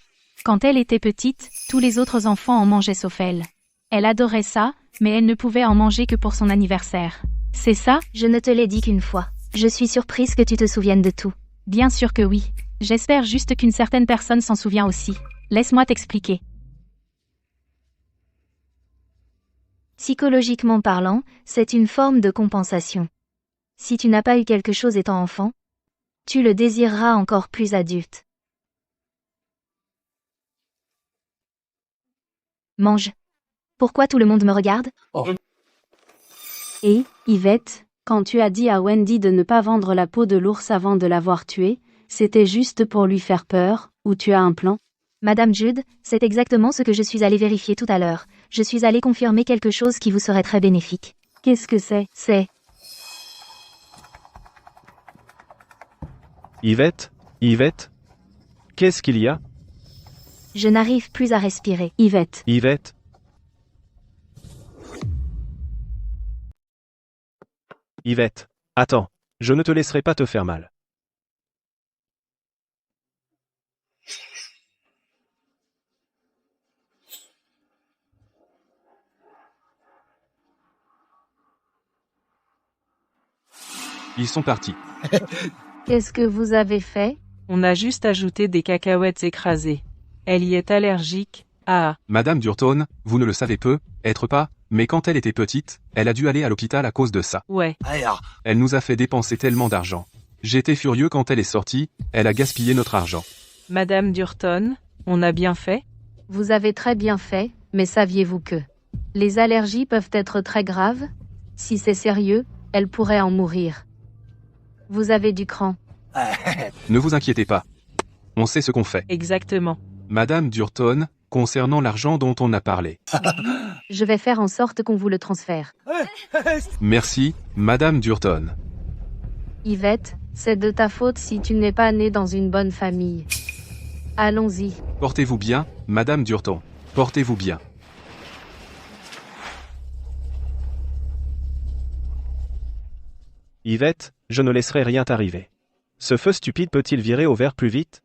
Quand elle était petite, tous les autres enfants en mangeaient sauf elle. Elle adorait ça, mais elle ne pouvait en manger que pour son anniversaire. C'est ça? Je ne te l'ai dit qu'une fois. Je suis surprise que tu te souviennes de tout. Bien sûr que oui. J'espère juste qu'une certaine personne s'en souvient aussi. Laisse-moi t'expliquer. Psychologiquement parlant, c'est une forme de compensation. Si tu n'as pas eu quelque chose étant enfant, tu le désireras encore plus adulte. Mange. Pourquoi tout le monde me regarde? Et, Yvette, quand tu as dit à Wendy de ne pas vendre la peau de l'ours avant de l'avoir tué, c'était juste pour lui faire peur, ou tu as un plan? Madame Jude, c'est exactement ce que je suis allée vérifier tout à l'heure. Je suis allée confirmer quelque chose qui vous serait très bénéfique. Qu'est-ce que c'est? Yvette, qu'est-ce qu'il y a? Je n'arrive plus à respirer. Yvette. Yvette, attends, je ne te laisserai pas te faire mal. Ils sont partis. Qu'est-ce que vous avez fait? On a juste ajouté des cacahuètes écrasées. Elle y est allergique. Ah. Madame Durton, vous ne le savez peut-être pas, mais quand elle était petite, elle a dû aller à l'hôpital à cause de ça. Ouais. Elle nous a fait dépenser tellement d'argent. J'étais furieux quand elle est sortie, elle a gaspillé notre argent. Madame Durton, on a bien fait? Vous avez très bien fait, mais saviez-vous que les allergies peuvent être très graves? Si c'est sérieux, elle pourrait en mourir. Vous avez du cran. Ne vous inquiétez pas. On sait ce qu'on fait. Exactement. Madame Durton, concernant l'argent dont on a parlé. Je vais faire en sorte qu'on vous le transfère. Merci, Madame Durton. Yvette, c'est de ta faute si tu n'es pas née dans une bonne famille. Allons-y. Portez-vous bien, Madame Durton. Portez-vous bien. Yvette, je ne laisserai rien t'arriver. Ce feu stupide peut-il virer au vert plus vite?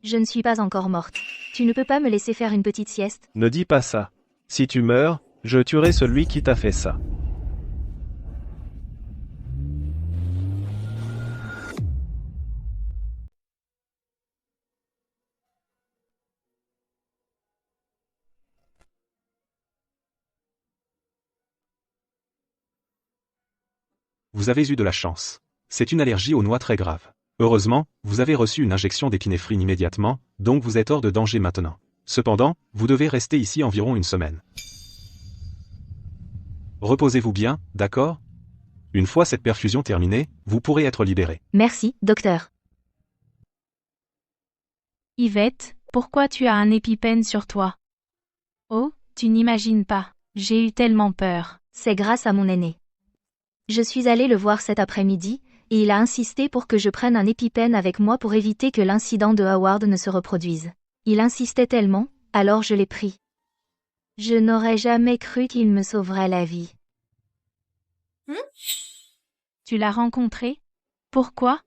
Je ne suis pas encore morte. Tu ne peux pas me laisser faire une petite sieste? Ne dis pas ça. Si tu meurs, je tuerai celui qui t'a fait ça. Vous avez eu de la chance. C'est une allergie aux noix très grave. Heureusement, vous avez reçu une injection d'épinéphrine immédiatement, donc vous êtes hors de danger maintenant. Cependant, vous devez rester ici environ une semaine. Reposez-vous bien, d'accord? Une fois cette perfusion terminée, vous pourrez être libéré. Merci, docteur. Yvette, pourquoi tu as un épipène sur toi? Oh, tu n'imagines pas. J'ai eu tellement peur. C'est grâce à mon aîné. Je suis allée le voir cet après-midi, et il a insisté pour que je prenne un épipène avec moi pour éviter que l'incident de Howard ne se reproduise. Il insistait tellement, alors je l'ai pris. Je n'aurais jamais cru qu'il me sauverait la vie. Tu l'as rencontré? Pourquoi?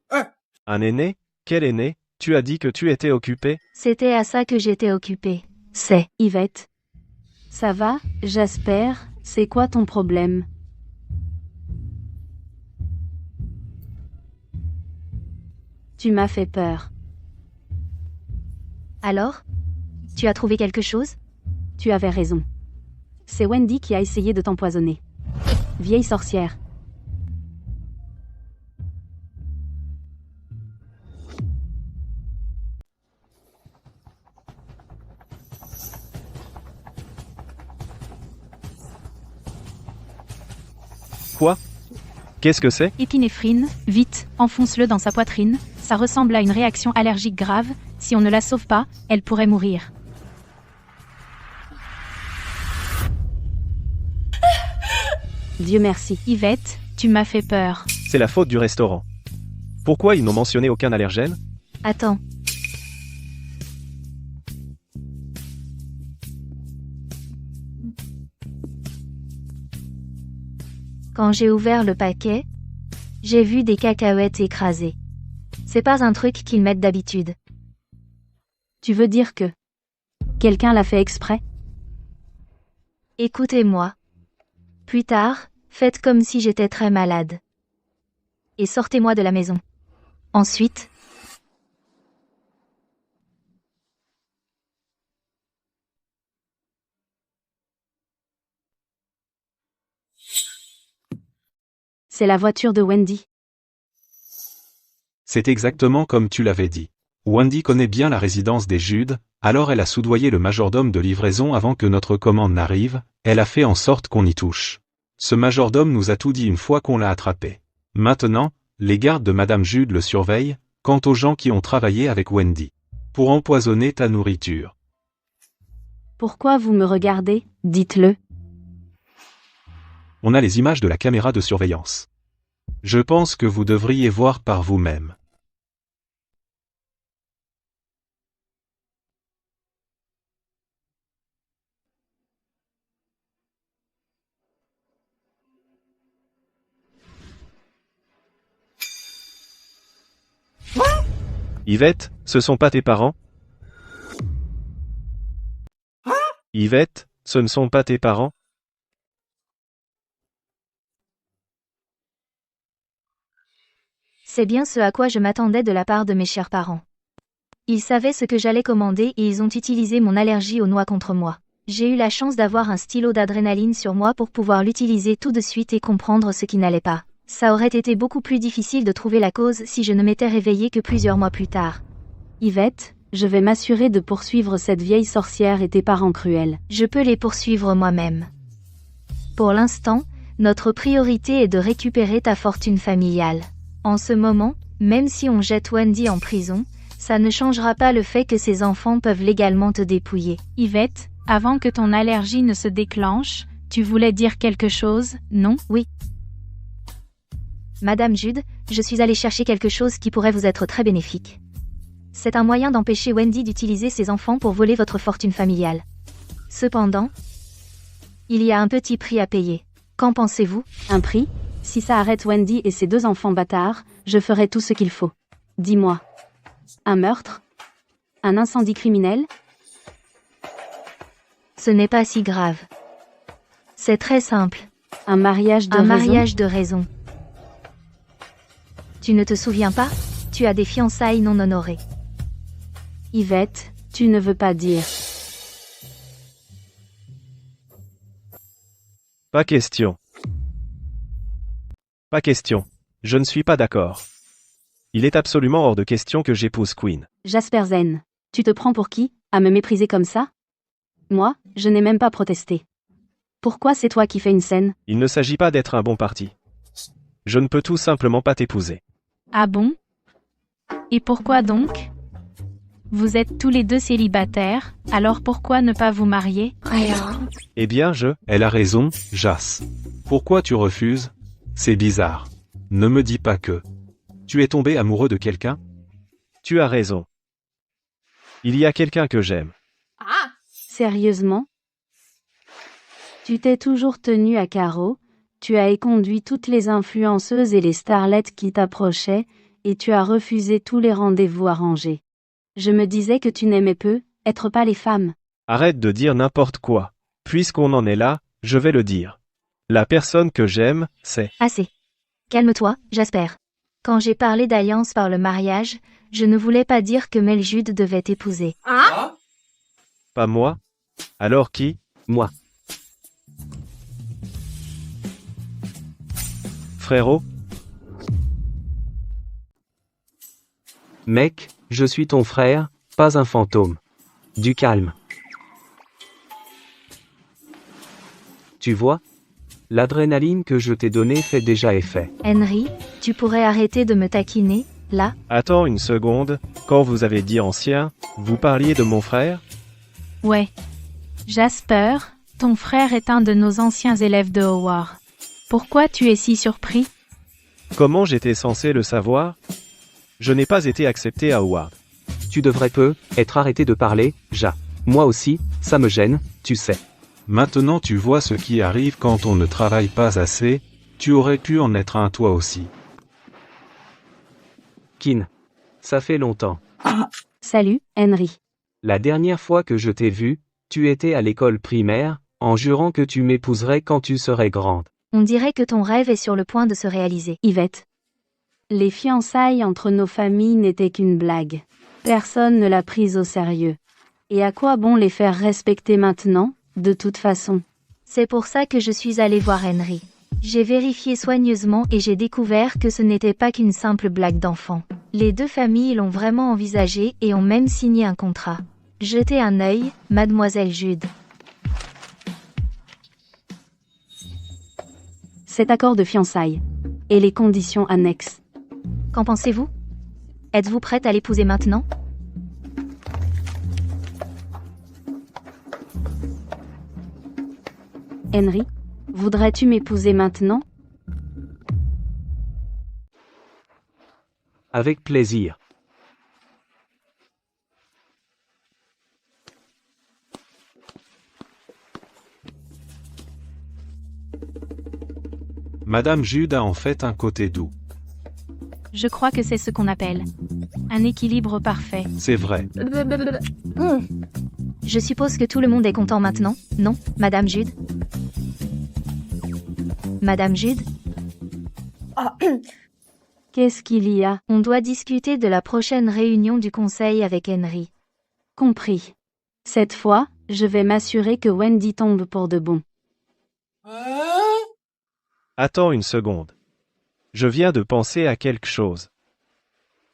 Un aîné? Quel aîné? Tu as dit que tu étais occupé? C'était à ça que j'étais occupée. C'est Yvette. Ça va, j'espère, c'est quoi ton problème? Tu m'as fait peur. Alors? Tu as trouvé quelque chose? Tu avais raison. C'est Wendy qui a essayé de t'empoisonner. Vieille sorcière. Quoi? Qu'est-ce que c'est? Épinéphrine, vite, enfonce-le dans sa poitrine. Ça ressemble à une réaction allergique grave. Si on ne la sauve pas, elle pourrait mourir. Dieu merci. Yvette, tu m'as fait peur. C'est la faute du restaurant. Pourquoi ils n'ont mentionné aucun allergène? Attends. Quand j'ai ouvert le paquet, j'ai vu des cacahuètes écrasées. C'est pas un truc qu'ils mettent d'habitude. Tu veux dire que quelqu'un l'a fait exprès? Écoutez-moi. Plus tard, faites comme si j'étais très malade. Et sortez-moi de la maison. Ensuite, C'est la voiture de Wendy. C'est exactement comme tu l'avais dit. Wendy connaît bien la résidence des Judes, alors elle a soudoyé le majordome de livraison avant que notre commande n'arrive, elle a fait en sorte qu'on y touche. Ce majordome nous a tout dit une fois qu'on l'a attrapé. Maintenant, les gardes de Madame Jude le surveillent, quant aux gens qui ont travaillé avec Wendy. Pour empoisonner ta nourriture. Pourquoi vous me regardez? Dites-le. On a les images de la caméra de surveillance. Je pense que vous devriez voir par vous-même. Yvette, ce sont pas tes parents? Yvette, ce ne sont pas tes parents? c'est bien ce à quoi je m'attendais de la part de mes chers parents. Ils savaient ce que j'allais commander et ils ont utilisé mon allergie aux noix contre moi. J'ai eu la chance d'avoir un stylo d'adrénaline sur moi pour pouvoir l'utiliser tout de suite et comprendre ce qui n'allait pas. Ça aurait été beaucoup plus difficile de trouver la cause si je ne m'étais réveillée que plusieurs mois plus tard. Yvette, je vais m'assurer de poursuivre cette vieille sorcière et tes parents cruels. Je peux les poursuivre moi-même. Pour l'instant, notre priorité est de récupérer ta fortune familiale. En ce moment, même si on jette Wendy en prison, ça ne changera pas le fait que ses enfants peuvent légalement te dépouiller. Yvette, avant que ton allergie ne se déclenche, tu voulais dire quelque chose, non? Oui. Madame Jude, je suis allé chercher quelque chose qui pourrait vous être très bénéfique. C'est un moyen d'empêcher Wendy d'utiliser ses enfants pour voler votre fortune familiale. Cependant, il y a un petit prix à payer. Qu'en pensez-vous? Un prix? Si ça arrête Wendy et ses 2 enfants bâtards, je ferai tout ce qu'il faut. Dis-moi. Un meurtre? Un incendie criminel? Ce n'est pas si grave. C'est très simple. Un mariage de Un raison? mariage de raison. Tu ne te souviens pas? Tu as des fiançailles non honorées. Yvette, tu ne veux pas dire. Pas question. Pas question. Je ne suis pas d'accord. Il est absolument hors de question que j'épouse Queen. Jasper Zen, tu te prends pour qui, à me mépriser comme ça? Moi, je n'ai même pas protesté. Pourquoi c'est toi qui fais une scène? Il ne s'agit pas d'être un bon parti. Je ne peux tout simplement pas t'épouser. Ah bon? Et pourquoi donc? Vous êtes tous les deux célibataires, alors pourquoi ne pas vous marier? Eh bien, Elle a raison, Jas. Pourquoi tu refuses? C'est bizarre. Ne me dis pas que... Tu es tombé amoureux de quelqu'un? Tu as raison. Il y a quelqu'un que j'aime. Sérieusement? Tu t'es toujours tenu à carreau, tu as éconduit toutes les influenceuses et les starlettes qui t'approchaient, et tu as refusé tous les rendez-vous arrangés. Je me disais que tu n'aimais peu, être pas les femmes. Arrête de dire n'importe quoi. Puisqu'on en est là, je vais le dire. La personne que j'aime, c'est... Assez. Calme-toi, Jasper. Quand j'ai parlé d'alliance par le mariage, je ne voulais pas dire que Meljude devait t'épouser. Pas moi. Alors qui? Moi. Frérot? Mec, je suis ton frère, pas un fantôme. Du calme. Tu vois? L'adrénaline que je t'ai donnée fait déjà effet. Henry, tu pourrais arrêter de me taquiner, là? Attends une seconde. Quand vous avez dit ancien, vous parliez de mon frère? Ouais. Jasper, ton frère est un de nos anciens élèves de Howard. Pourquoi tu es si surpris? Comment j'étais censé le savoir? Je n'ai pas été accepté à Howard. Tu devrais être arrêté de parler, Ja. Moi aussi, ça me gêne, tu sais. Maintenant tu vois ce qui arrive quand on ne travaille pas assez, tu aurais pu en être un toi aussi. Kin. Ça fait longtemps. Salut, Henry. La dernière fois que je t'ai vu, tu étais à l'école primaire, en jurant que tu m'épouserais quand tu serais grande. On dirait que ton rêve est sur le point de se réaliser. Yvette. Les fiançailles entre nos familles n'étaient qu'une blague. Personne ne l'a prise au sérieux. Et à quoi bon les faire respecter maintenant, de toute façon? C'est pour ça que je suis allée voir Henry. J'ai vérifié soigneusement et j'ai découvert que ce n'était pas qu'une simple blague d'enfant. Les 2 familles l'ont vraiment envisagé et ont même signé un contrat. Jetez un œil, mademoiselle Jude. Cet accord de fiançailles. Et les conditions annexes. Qu'en pensez-vous? Êtes-vous prête à l'épouser maintenant? Henry, voudrais-tu m'épouser maintenant? Avec plaisir. Madame Jude a en fait un côté doux. Je crois que c'est ce qu'on appelle un équilibre parfait. C'est vrai. Je suppose que tout le monde est content maintenant, non, Madame Jude? Madame Jude? Qu'est-ce qu'il y a? On doit discuter de la prochaine réunion du conseil avec Henry. Compris. Cette fois, je vais m'assurer que Wendy tombe pour de bon. Attends une seconde. Je viens de penser à quelque chose.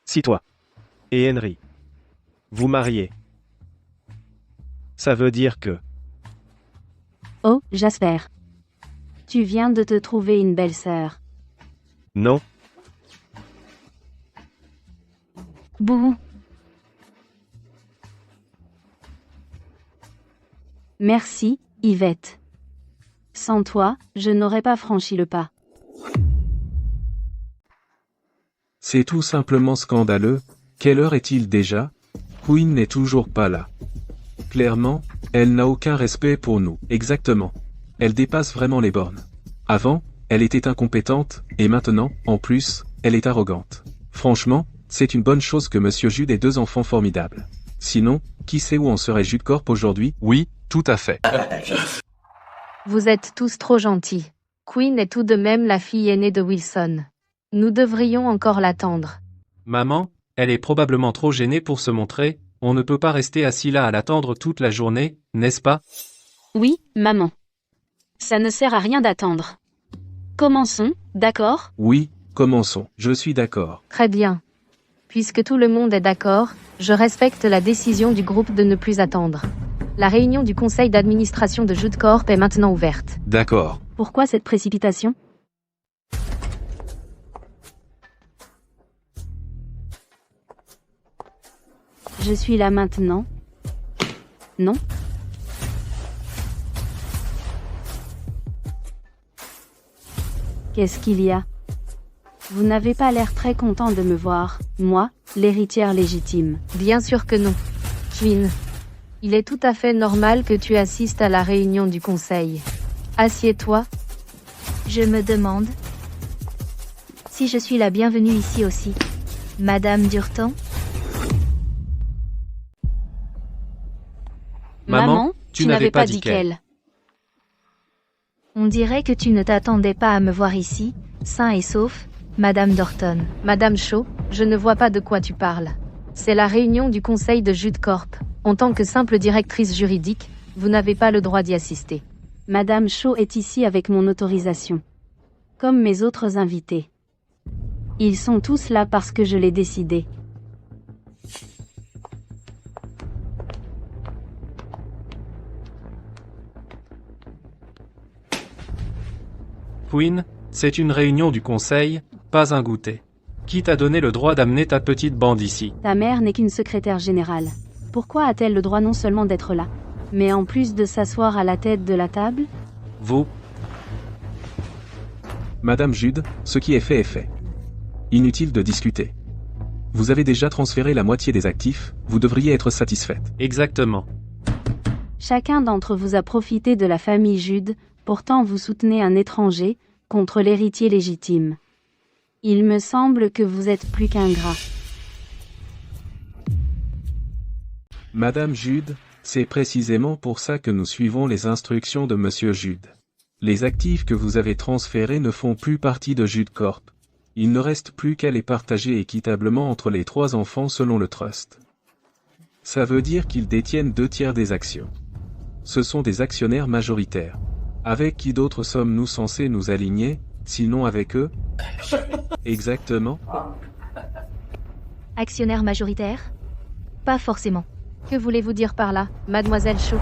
Si toi et Henry vous mariez, ça veut dire que... Oh, Jasper. Tu viens de te trouver une belle sœur. Non, Bouh. Merci, Yvette. Sans toi, je n'aurais pas franchi le pas. C'est tout simplement scandaleux. Quelle heure est-il déjà? Queen n'est toujours pas là. Clairement, elle n'a aucun respect pour nous. Exactement. Elle dépasse vraiment les bornes. Avant, elle était incompétente, et maintenant, en plus, elle est arrogante. Franchement, c'est une bonne chose que Monsieur Jude ait 2 enfants formidables. Sinon, qui sait où en serait Jude Corp aujourd'hui? Oui, tout à fait. Vous êtes tous trop gentils. Queen est tout de même la fille aînée de Wilson. Nous devrions encore l'attendre. Maman, elle est probablement trop gênée pour se montrer, on ne peut pas rester assis là à l'attendre toute la journée, n'est-ce pas? Oui, maman. Ça ne sert à rien d'attendre. Commençons, d'accord? Oui, commençons. Je suis d'accord. Très bien. Puisque tout le monde est d'accord, je respecte la décision du groupe de ne plus attendre. La réunion du conseil d'administration de Jude Corp est maintenant ouverte. D'accord. Pourquoi cette précipitation? Je suis là maintenant. Non? Qu'est-ce qu'il y a? Vous n'avez pas l'air très content de me voir, moi, l'héritière légitime. Bien sûr que non. Queen. Il est tout à fait normal que tu assistes à la réunion du conseil. Assieds-toi. Je me demande si je suis la bienvenue ici aussi. Madame Durton? Maman, tu n'avais pas dit qu'elle. On dirait que tu ne t'attendais pas à me voir ici, sain et sauf, Madame Dorton. Madame Shaw, je ne vois pas de quoi tu parles. C'est la réunion du conseil de Jude Corp. En tant que simple directrice juridique, vous n'avez pas le droit d'y assister. Madame Shaw est ici avec mon autorisation. Comme mes autres invités. Ils sont tous là parce que je l'ai décidé. Queen, c'est une réunion du conseil, pas un goûter. Qui t'a donné le droit d'amener ta petite bande ici? Ta mère n'est qu'une secrétaire générale. Pourquoi a-t-elle le droit non seulement d'être là, mais en plus de s'asseoir à la tête de la table? Vous, Madame Jude, ce qui est fait est fait. Inutile de discuter. Vous avez déjà transféré la moitié des actifs, vous devriez être satisfaite. exactement. Chacun d'entre vous a profité de la famille Jude, pourtant vous soutenez un étranger, contre l'héritier légitime. Il me semble que vous êtes plus qu'ingrat. Madame Jude, c'est précisément pour ça que nous suivons les instructions de Monsieur Jude. Les actifs que vous avez transférés ne font plus partie de Jude Corp. Il ne reste plus qu'à les partager équitablement entre les 3 enfants selon le trust. Ça veut dire qu'ils détiennent 2/3 des actions. Ce sont des actionnaires majoritaires. Avec qui d'autres sommes-nous censés nous aligner, sinon avec eux? Exactement. Actionnaire majoritaire? Pas forcément. Que voulez-vous dire par là, Mademoiselle Shaw?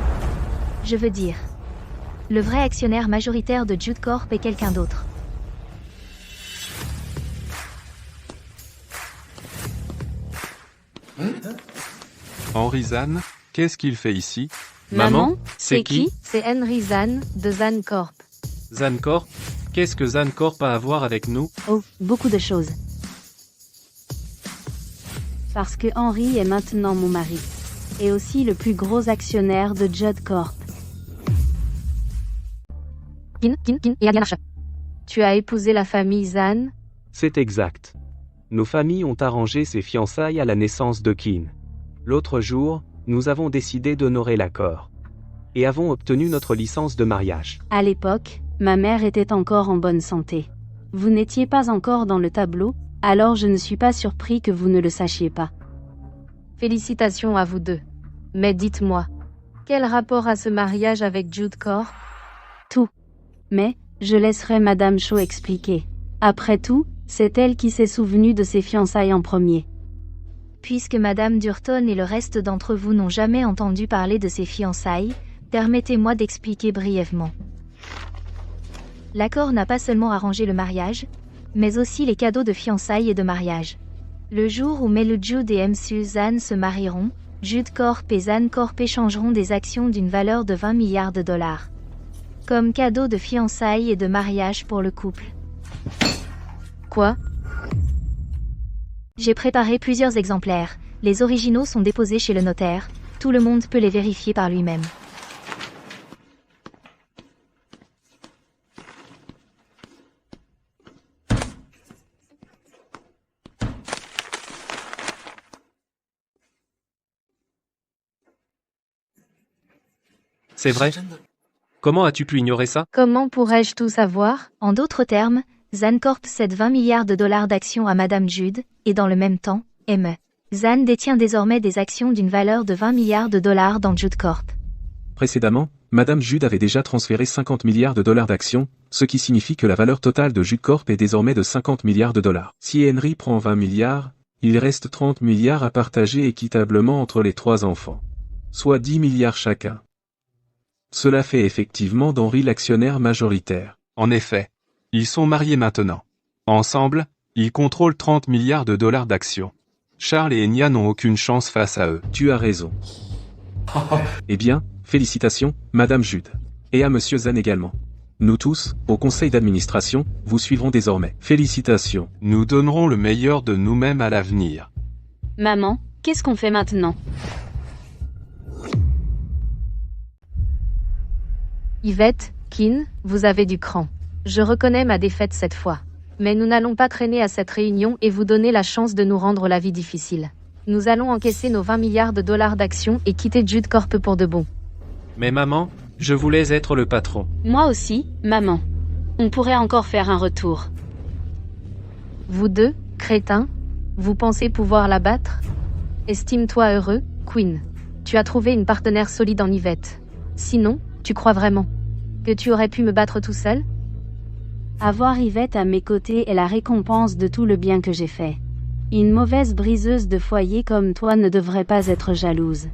Je veux dire, le vrai actionnaire majoritaire de Jude Corp est quelqu'un d'autre. Henry Zahn, qu'est-ce qu'il fait ici? Maman, c'est qui? C'est Henry Zahn, de Zahn Corp. Zahn Corp? Qu'est-ce que Zahn Corp a à voir avec nous? Oh, beaucoup de choses. Parce que Henry est maintenant mon mari. Et aussi le plus gros actionnaire de Jude Corp. Tu as épousé la famille Zahn? C'est exact. Nos familles ont arrangé ces fiançailles à la naissance de Keen. L'autre jour, nous avons décidé d'honorer l'accord. Et avons obtenu notre licence de mariage. À l'époque, ma mère était encore en bonne santé. Vous n'étiez pas encore dans le tableau, alors je ne suis pas surpris que vous ne le sachiez pas. Félicitations à vous deux. Mais dites-moi, quel rapport a ce mariage avec Jude Corp? Tout. Mais, je laisserai Madame Shaw expliquer. Après tout, c'est elle qui s'est souvenue de ses fiançailles en premier. Puisque Madame Durton et le reste d'entre vous n'ont jamais entendu parler de ces fiançailles, permettez-moi d'expliquer brièvement. L'accord n'a pas seulement arrangé le mariage, mais aussi les cadeaux de fiançailles et de mariage. Le jour où Melu Jude et M. Zahn se marieront, Jude Corp et Zahn Corp échangeront des actions d'une valeur de 20 milliards de dollars. Comme cadeau de fiançailles et de mariage pour le couple. Quoi? J'ai préparé plusieurs exemplaires. Les originaux sont déposés chez le notaire. Tout le monde peut les vérifier par lui-même. C'est vrai? Comment as-tu pu ignorer ça? Comment pourrais-je tout savoir? En d'autres termes, Zan Corp cède 20 milliards de dollars d'actions à Madame Jude, et dans le même temps, M. Zan détient désormais des actions d'une valeur de 20 milliards de dollars dans Jude Corp. Précédemment, Madame Jude avait déjà transféré 50 milliards de dollars d'actions, ce qui signifie que la valeur totale de Jude Corp est désormais de 50 milliards de dollars. Si Henry prend 20 milliards, il reste 30 milliards à partager équitablement entre les 3 enfants. Soit 10 milliards chacun. Cela fait effectivement d'Henry l'actionnaire majoritaire. En effet. Ils sont mariés maintenant. Ensemble, ils contrôlent 30 milliards de dollars d'actions. Charles et Enya n'ont aucune chance face à eux. Tu as raison. Eh bien, félicitations, Madame Jude. Et à Monsieur Zan également. Nous tous, au conseil d'administration, vous suivrons désormais. Félicitations. Nous donnerons le meilleur de nous-mêmes à l'avenir. Maman, qu'est-ce qu'on fait maintenant? Yvette, Keane, vous avez du cran. Je reconnais ma défaite cette fois. Mais nous n'allons pas traîner à cette réunion et vous donner la chance de nous rendre la vie difficile. Nous allons encaisser nos 20 milliards de dollars d'actions et quitter Jude Corp pour de bon. Mais maman, je voulais être le patron. Moi aussi, maman. On pourrait encore faire un retour. Vous deux, crétins, vous pensez pouvoir la battre? Estime-toi heureux, Queen. Tu as trouvé une partenaire solide en Yvette. Sinon, tu crois vraiment que tu aurais pu me battre tout seul? Avoir Yvette à mes côtés est la récompense de tout le bien que j'ai fait. Une mauvaise briseuse de foyer comme toi ne devrait pas être jalouse.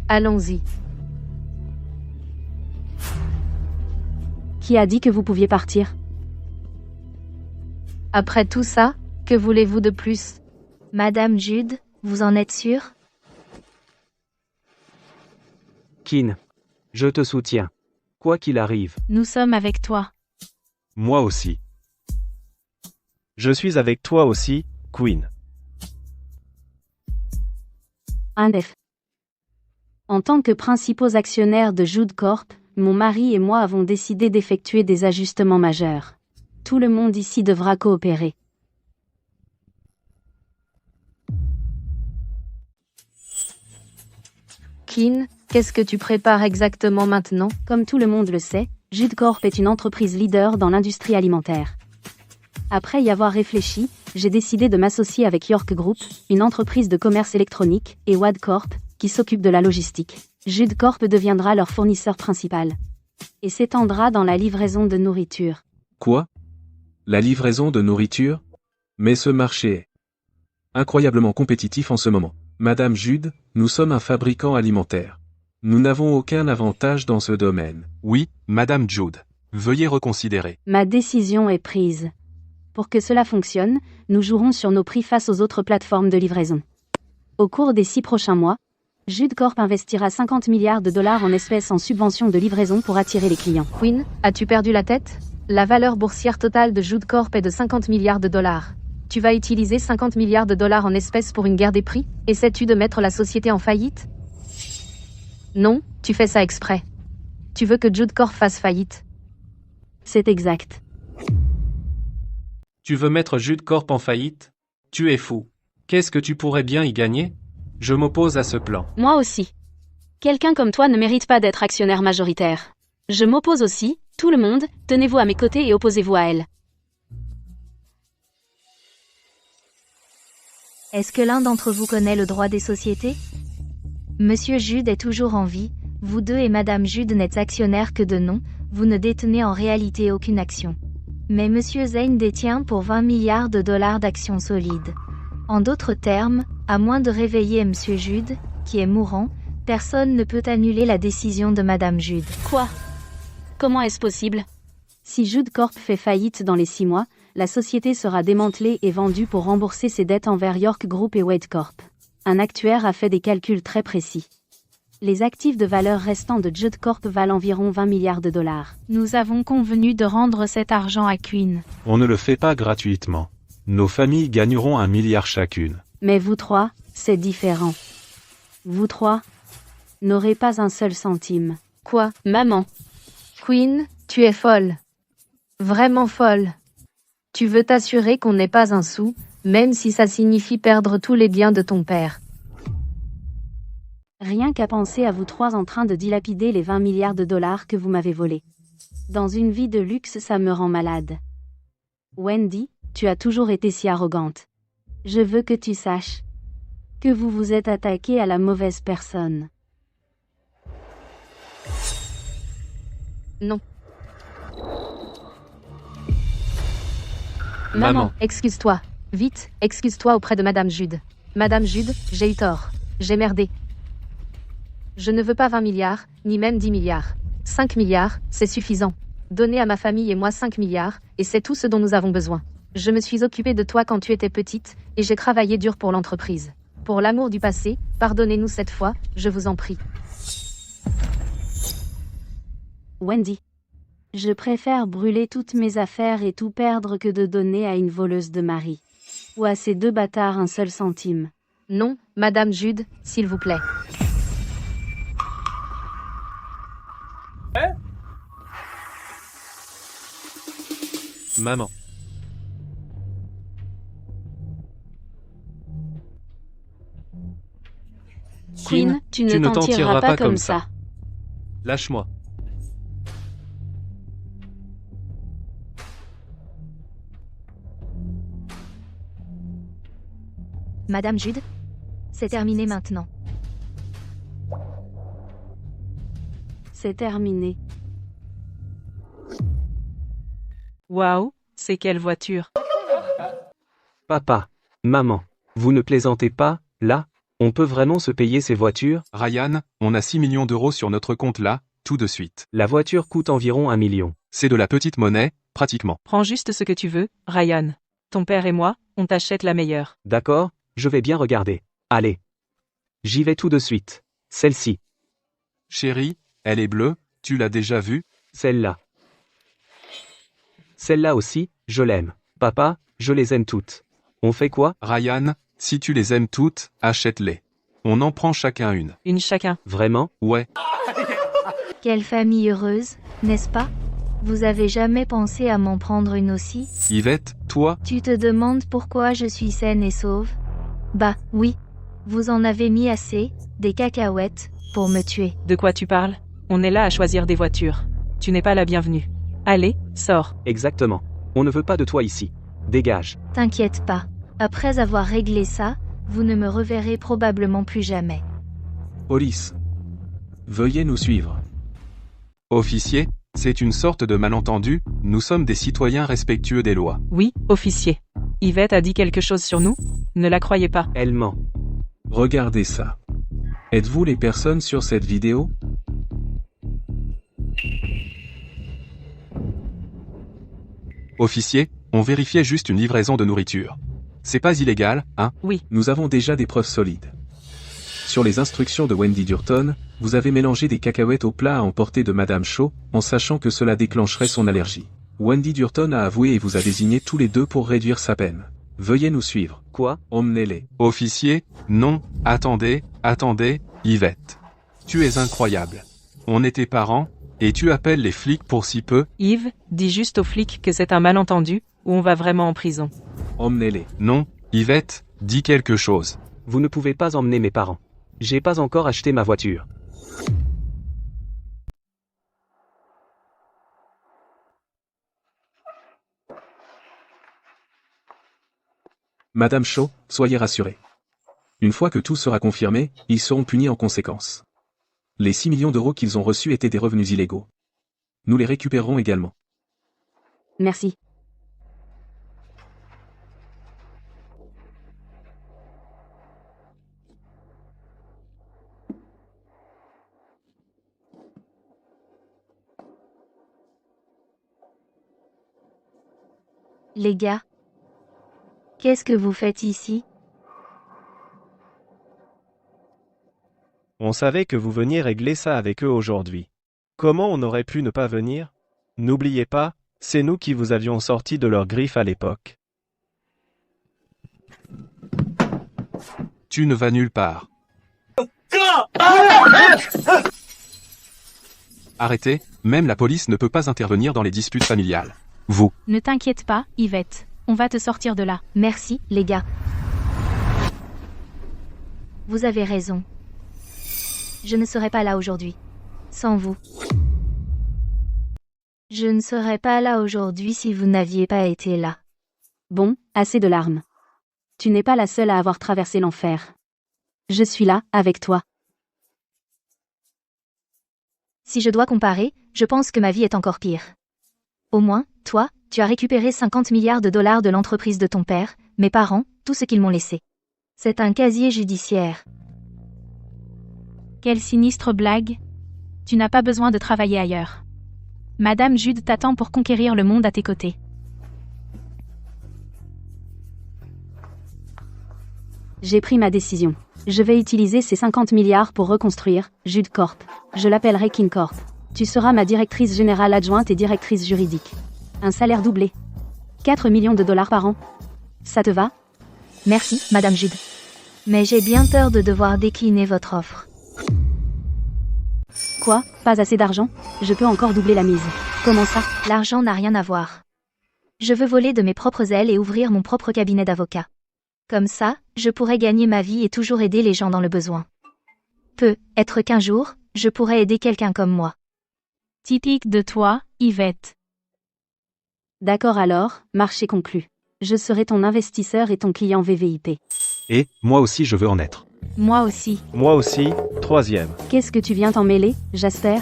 Allons-y. Qui a dit que vous pouviez partir? Après tout ça, que voulez-vous de plus? Madame Jude, vous en êtes sûre? Keane, je te soutiens. Quoi qu'il arrive. Nous sommes avec toi. Moi aussi. Je suis avec toi aussi, Queen. Bref. En tant que principaux actionnaires de Jude Corp, mon mari et moi avons décidé d'effectuer des ajustements majeurs. Tout le monde ici devra coopérer. Keane, qu'est-ce que tu prépares exactement maintenant? Comme tout le monde le sait, Jude Corp est une entreprise leader dans l'industrie alimentaire. Après y avoir réfléchi, j'ai décidé de m'associer avec York Group, une entreprise de commerce électronique, et Wad Corp, qui s'occupe de la logistique. Jude Corp deviendra leur fournisseur principal. Et s'étendra dans la livraison de nourriture. Quoi? La livraison de nourriture? Mais ce marché est incroyablement compétitif en ce moment. Madame Jude, nous sommes un fabricant alimentaire. Nous n'avons aucun avantage dans ce domaine. Oui, Madame Jude. Veuillez reconsidérer. Ma décision est prise. Pour que cela fonctionne, nous jouerons sur nos prix face aux autres plateformes de livraison. Au cours des 6 prochains mois, Jude Corp investira 50 milliards de dollars en espèces en subventions de livraison pour attirer les clients. Queen, as-tu perdu la tête? La valeur boursière totale de Jude Corp est de 50 milliards de dollars. Tu vas utiliser 50 milliards de dollars en espèces pour une guerre des prix? Essaies-tu de mettre la société en faillite? Non, tu fais ça exprès. Tu veux que Jude Corp fasse faillite. C'est exact. Tu veux mettre Jude Corp en faillite? Tu es fou. Qu'est-ce que tu pourrais bien y gagner? Je m'oppose à ce plan. Moi aussi. Quelqu'un comme toi ne mérite pas d'être actionnaire majoritaire. Je m'oppose aussi, tout le monde, tenez-vous à mes côtés et opposez-vous à elle. Est-ce que l'un d'entre vous connaît le droit des sociétés? Monsieur Jude est toujours en vie, vous deux et Madame Jude n'êtes actionnaires que de nom, vous ne détenez en réalité aucune action. Mais Monsieur Zane détient pour 20 milliards de dollars d'actions solides. En d'autres termes, à moins de réveiller Monsieur Jude, qui est mourant, personne ne peut annuler la décision de Madame Jude. Quoi? Comment est-ce possible? Si Jude Corp fait faillite dans les 6 mois, la société sera démantelée et vendue pour rembourser ses dettes envers York Group et Wade Corp. Un actuaire a fait des calculs très précis. Les actifs de valeur restants de Jude Corp valent environ 20 milliards de dollars. Nous avons convenu de rendre cet argent à Queen. On ne le fait pas gratuitement. nos familles gagneront 1 milliard chacune. Mais vous trois, c'est différent. Vous trois n'aurez pas un seul centime. Quoi, maman? Queen, tu es folle. Vraiment folle. Tu veux t'assurer qu'on n'ait pas un sou, même si ça signifie perdre tous les biens de ton père. Rien qu'à penser à vous trois en train de dilapider les 20 milliards de dollars que vous m'avez volés. Dans une vie de luxe, ça me rend malade. Wendy, tu as toujours été si arrogante. Je veux que tu saches que vous vous êtes attaqué à la mauvaise personne. Non. Maman. Excuse-toi. Vite, excuse-toi auprès de Madame Jude. Madame Jude, j'ai eu tort. J'ai merdé. Je ne veux pas 20 milliards, ni même 10 milliards. 5 milliards, c'est suffisant. Donnez à ma famille et moi 5 milliards, et c'est tout ce dont nous avons besoin. Je me suis occupée de toi quand tu étais petite, et j'ai travaillé dur pour l'entreprise. Pour l'amour du passé, pardonnez-nous cette fois, je vous en prie. Wendy. Je préfère brûler toutes mes affaires et tout perdre que de donner à une voleuse de mari. Ou à ces deux bâtards un seul centime. Non, Madame Jude, s'il vous plaît. Maman. Queen, tu ne t'en tireras pas comme ça. Lâche-moi. Madame Jude? C'est terminé maintenant. C'est terminé. Waouh, c'est quelle voiture? Papa, maman, vous ne plaisantez pas, là? On peut vraiment se payer ces voitures? Ryan, on a 6 millions d'euros sur notre compte là, tout de suite. La voiture coûte environ 1 million. C'est de la petite monnaie, pratiquement. Prends juste ce que tu veux, Ryan. Ton père et moi, on t'achète la meilleure. D'accord, je vais bien regarder. Allez. J'y vais tout de suite. Celle-ci. Chérie, elle est bleue, tu l'as déjà vue? Celle-là. Celle-là aussi, je l'aime. Papa, je les aime toutes. On fait quoi? Ryan, si tu les aimes toutes, achète-les. On en prend chacun une. Une chacun. Vraiment? Ouais. Quelle famille heureuse, n'est-ce pas? Vous avez jamais pensé à m'en prendre une aussi? Yvette, toi? Tu te demandes pourquoi je suis saine et sauve? Bah, oui. Vous en avez mis assez, des cacahuètes, pour me tuer. De quoi tu parles? On est là à choisir des voitures. Tu n'es pas la bienvenue. Allez, sors. Exactement. On ne veut pas de toi ici. Dégage. T'inquiète pas. Après avoir réglé ça, vous ne me reverrez probablement plus jamais. Police. Veuillez nous suivre. Officier, c'est une sorte de malentendu, nous sommes des citoyens respectueux des lois. Oui, officier. Yvette a dit quelque chose sur nous? Ne la croyez pas. Elle ment. Regardez ça. Êtes-vous les personnes sur cette vidéo? Officier, on vérifiait juste une livraison de nourriture. C'est pas illégal, hein? Oui. Nous avons déjà des preuves solides. Sur les instructions de Wendy Durton, vous avez mélangé des cacahuètes au plat à emporter de Madame Shaw, en sachant que cela déclencherait son allergie. Wendy Durton a avoué et vous a désigné tous les deux pour réduire sa peine. Veuillez nous suivre. Quoi? Emmenez-les. Officier, non, attendez, Yvette. Tu es incroyable. On était parents, et tu appelles les flics pour si peu? Yves, dis juste aux flics que c'est un malentendu, ou on va vraiment en prison. Emmenez-les. Non, Yvette, dis quelque chose. Vous ne pouvez pas emmener mes parents. J'ai pas encore acheté ma voiture. Madame Shaw, soyez rassurée. Une fois que tout sera confirmé, ils seront punis en conséquence. Les 6 millions d'euros qu'ils ont reçus étaient des revenus illégaux. Nous les récupérerons également. Merci. Les gars, qu'est-ce que vous faites ici? On savait que vous veniez régler ça avec eux aujourd'hui. Comment on aurait pu ne pas venir? N'oubliez pas, c'est nous qui vous avions sorti de leur griffe à l'époque. Tu ne vas nulle part. Arrêtez, même la police ne peut pas intervenir dans les disputes familiales. Vous. Ne t'inquiète pas, Yvette. On va te sortir de là. Merci, les gars. Vous avez raison. Je ne serais pas là aujourd'hui. Sans vous. Je ne serais pas là aujourd'hui si vous n'aviez pas été là. Bon, assez de larmes. Tu n'es pas la seule à avoir traversé l'enfer. Je suis là, avec toi. Si je dois comparer, je pense que ma vie est encore pire. Au moins, toi, tu as récupéré 50 milliards de dollars de l'entreprise de ton père, mes parents, tout ce qu'ils m'ont laissé. C'est un casier judiciaire. Quelle sinistre blague. Tu n'as pas besoin de travailler ailleurs. Madame Jude t'attend pour conquérir le monde à tes côtés. J'ai pris ma décision. Je vais utiliser ces 50 milliards pour reconstruire Jude Corp. Je l'appellerai King Corp. Tu seras ma directrice générale adjointe et directrice juridique. Un salaire doublé. 4 millions de dollars par an. Ça te va? Merci, Madame Jude. Mais j'ai bien peur de devoir décliner votre offre. Quoi? Pas assez d'argent? Je peux encore doubler la mise. Comment ça? L'argent n'a rien à voir. Je veux voler de mes propres ailes et ouvrir mon propre cabinet d'avocat. Comme ça, je pourrais gagner ma vie et toujours aider les gens dans le besoin. Peut-être qu'un jour, je pourrais aider quelqu'un comme moi. Typique de toi, Yvette. D'accord alors, marché conclu. Je serai ton investisseur et ton client VVIP. Et, moi aussi je veux en être. Moi aussi. Moi aussi, 3e. Qu'est-ce que tu viens t'en mêler, Jasper?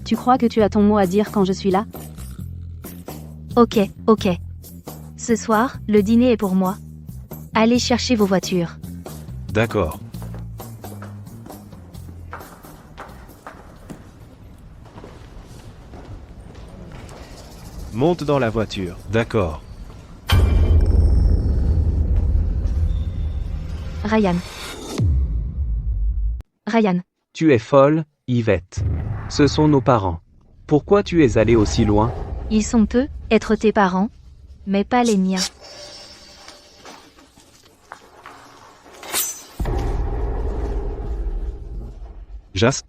Tu crois que tu as ton mot à dire quand je suis là? Ok. Ce soir, le dîner est pour moi. Allez chercher vos voitures. D'accord. Monte dans la voiture. D'accord. Ryan. Tu es folle, Yvette. Ce sont nos parents. Pourquoi tu es allée aussi loin? Ils sont être tes parents, mais pas les miens. Jas?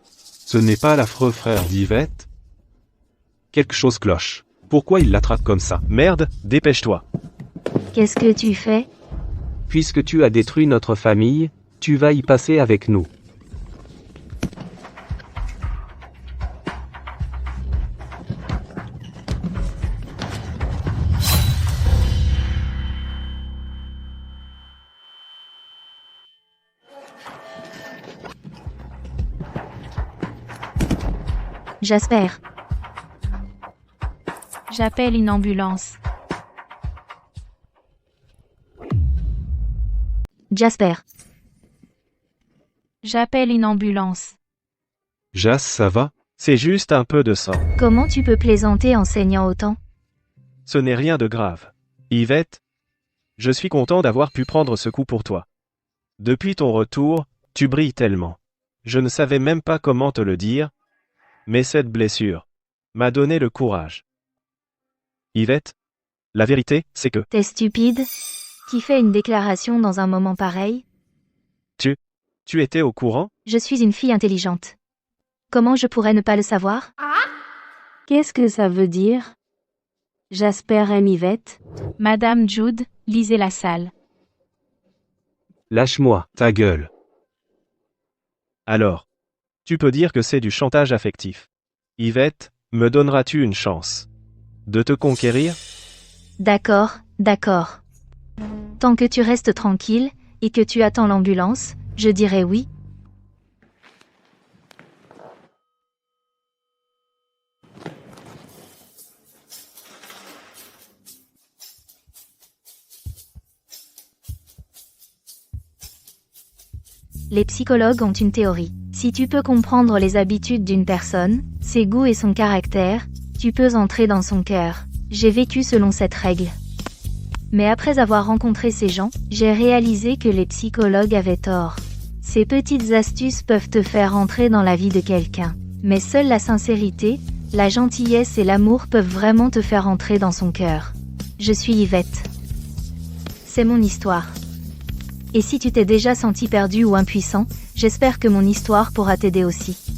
Ce n'est pas l'affreux frère d'Yvette? Quelque chose cloche. Pourquoi il la traite comme ça? Merde, dépêche-toi. Qu'est-ce que tu fais? Puisque tu as détruit notre famille, tu vas y passer avec nous. Jasper. J'appelle une ambulance. Jasper. J'appelle une ambulance. Jas, ça va? C'est juste un peu de sang. Comment tu peux plaisanter en saignant autant? Ce n'est rien de grave. Yvette, je suis content d'avoir pu prendre ce coup pour toi. Depuis ton retour, tu brilles tellement. Je ne savais même pas comment te le dire, mais cette blessure m'a donné le courage. Yvette, la vérité, c'est que... T'es stupide? Qui fait une déclaration dans un moment pareil? Tu étais au courant? Je suis une fille intelligente. Comment je pourrais ne pas le savoir? Qu'est-ce que ça veut dire? Jasper aime Yvette? Madame Jude, lisez la salle. Lâche-moi. Ta gueule. Alors, tu peux dire que c'est du chantage affectif. Yvette, me donneras-tu une chance de te conquérir? D'accord. Tant que tu restes tranquille, et que tu attends l'ambulance, je dirais oui. Les psychologues ont une théorie. Si tu peux comprendre les habitudes d'une personne, ses goûts et son caractère, tu peux entrer dans son cœur. J'ai vécu selon cette règle. Mais après avoir rencontré ces gens, j'ai réalisé que les psychologues avaient tort. Ces petites astuces peuvent te faire entrer dans la vie de quelqu'un. Mais seule la sincérité, la gentillesse et l'amour peuvent vraiment te faire entrer dans son cœur. Je suis Yvette. C'est mon histoire. Et si tu t'es déjà senti perdu ou impuissant, j'espère que mon histoire pourra t'aider aussi.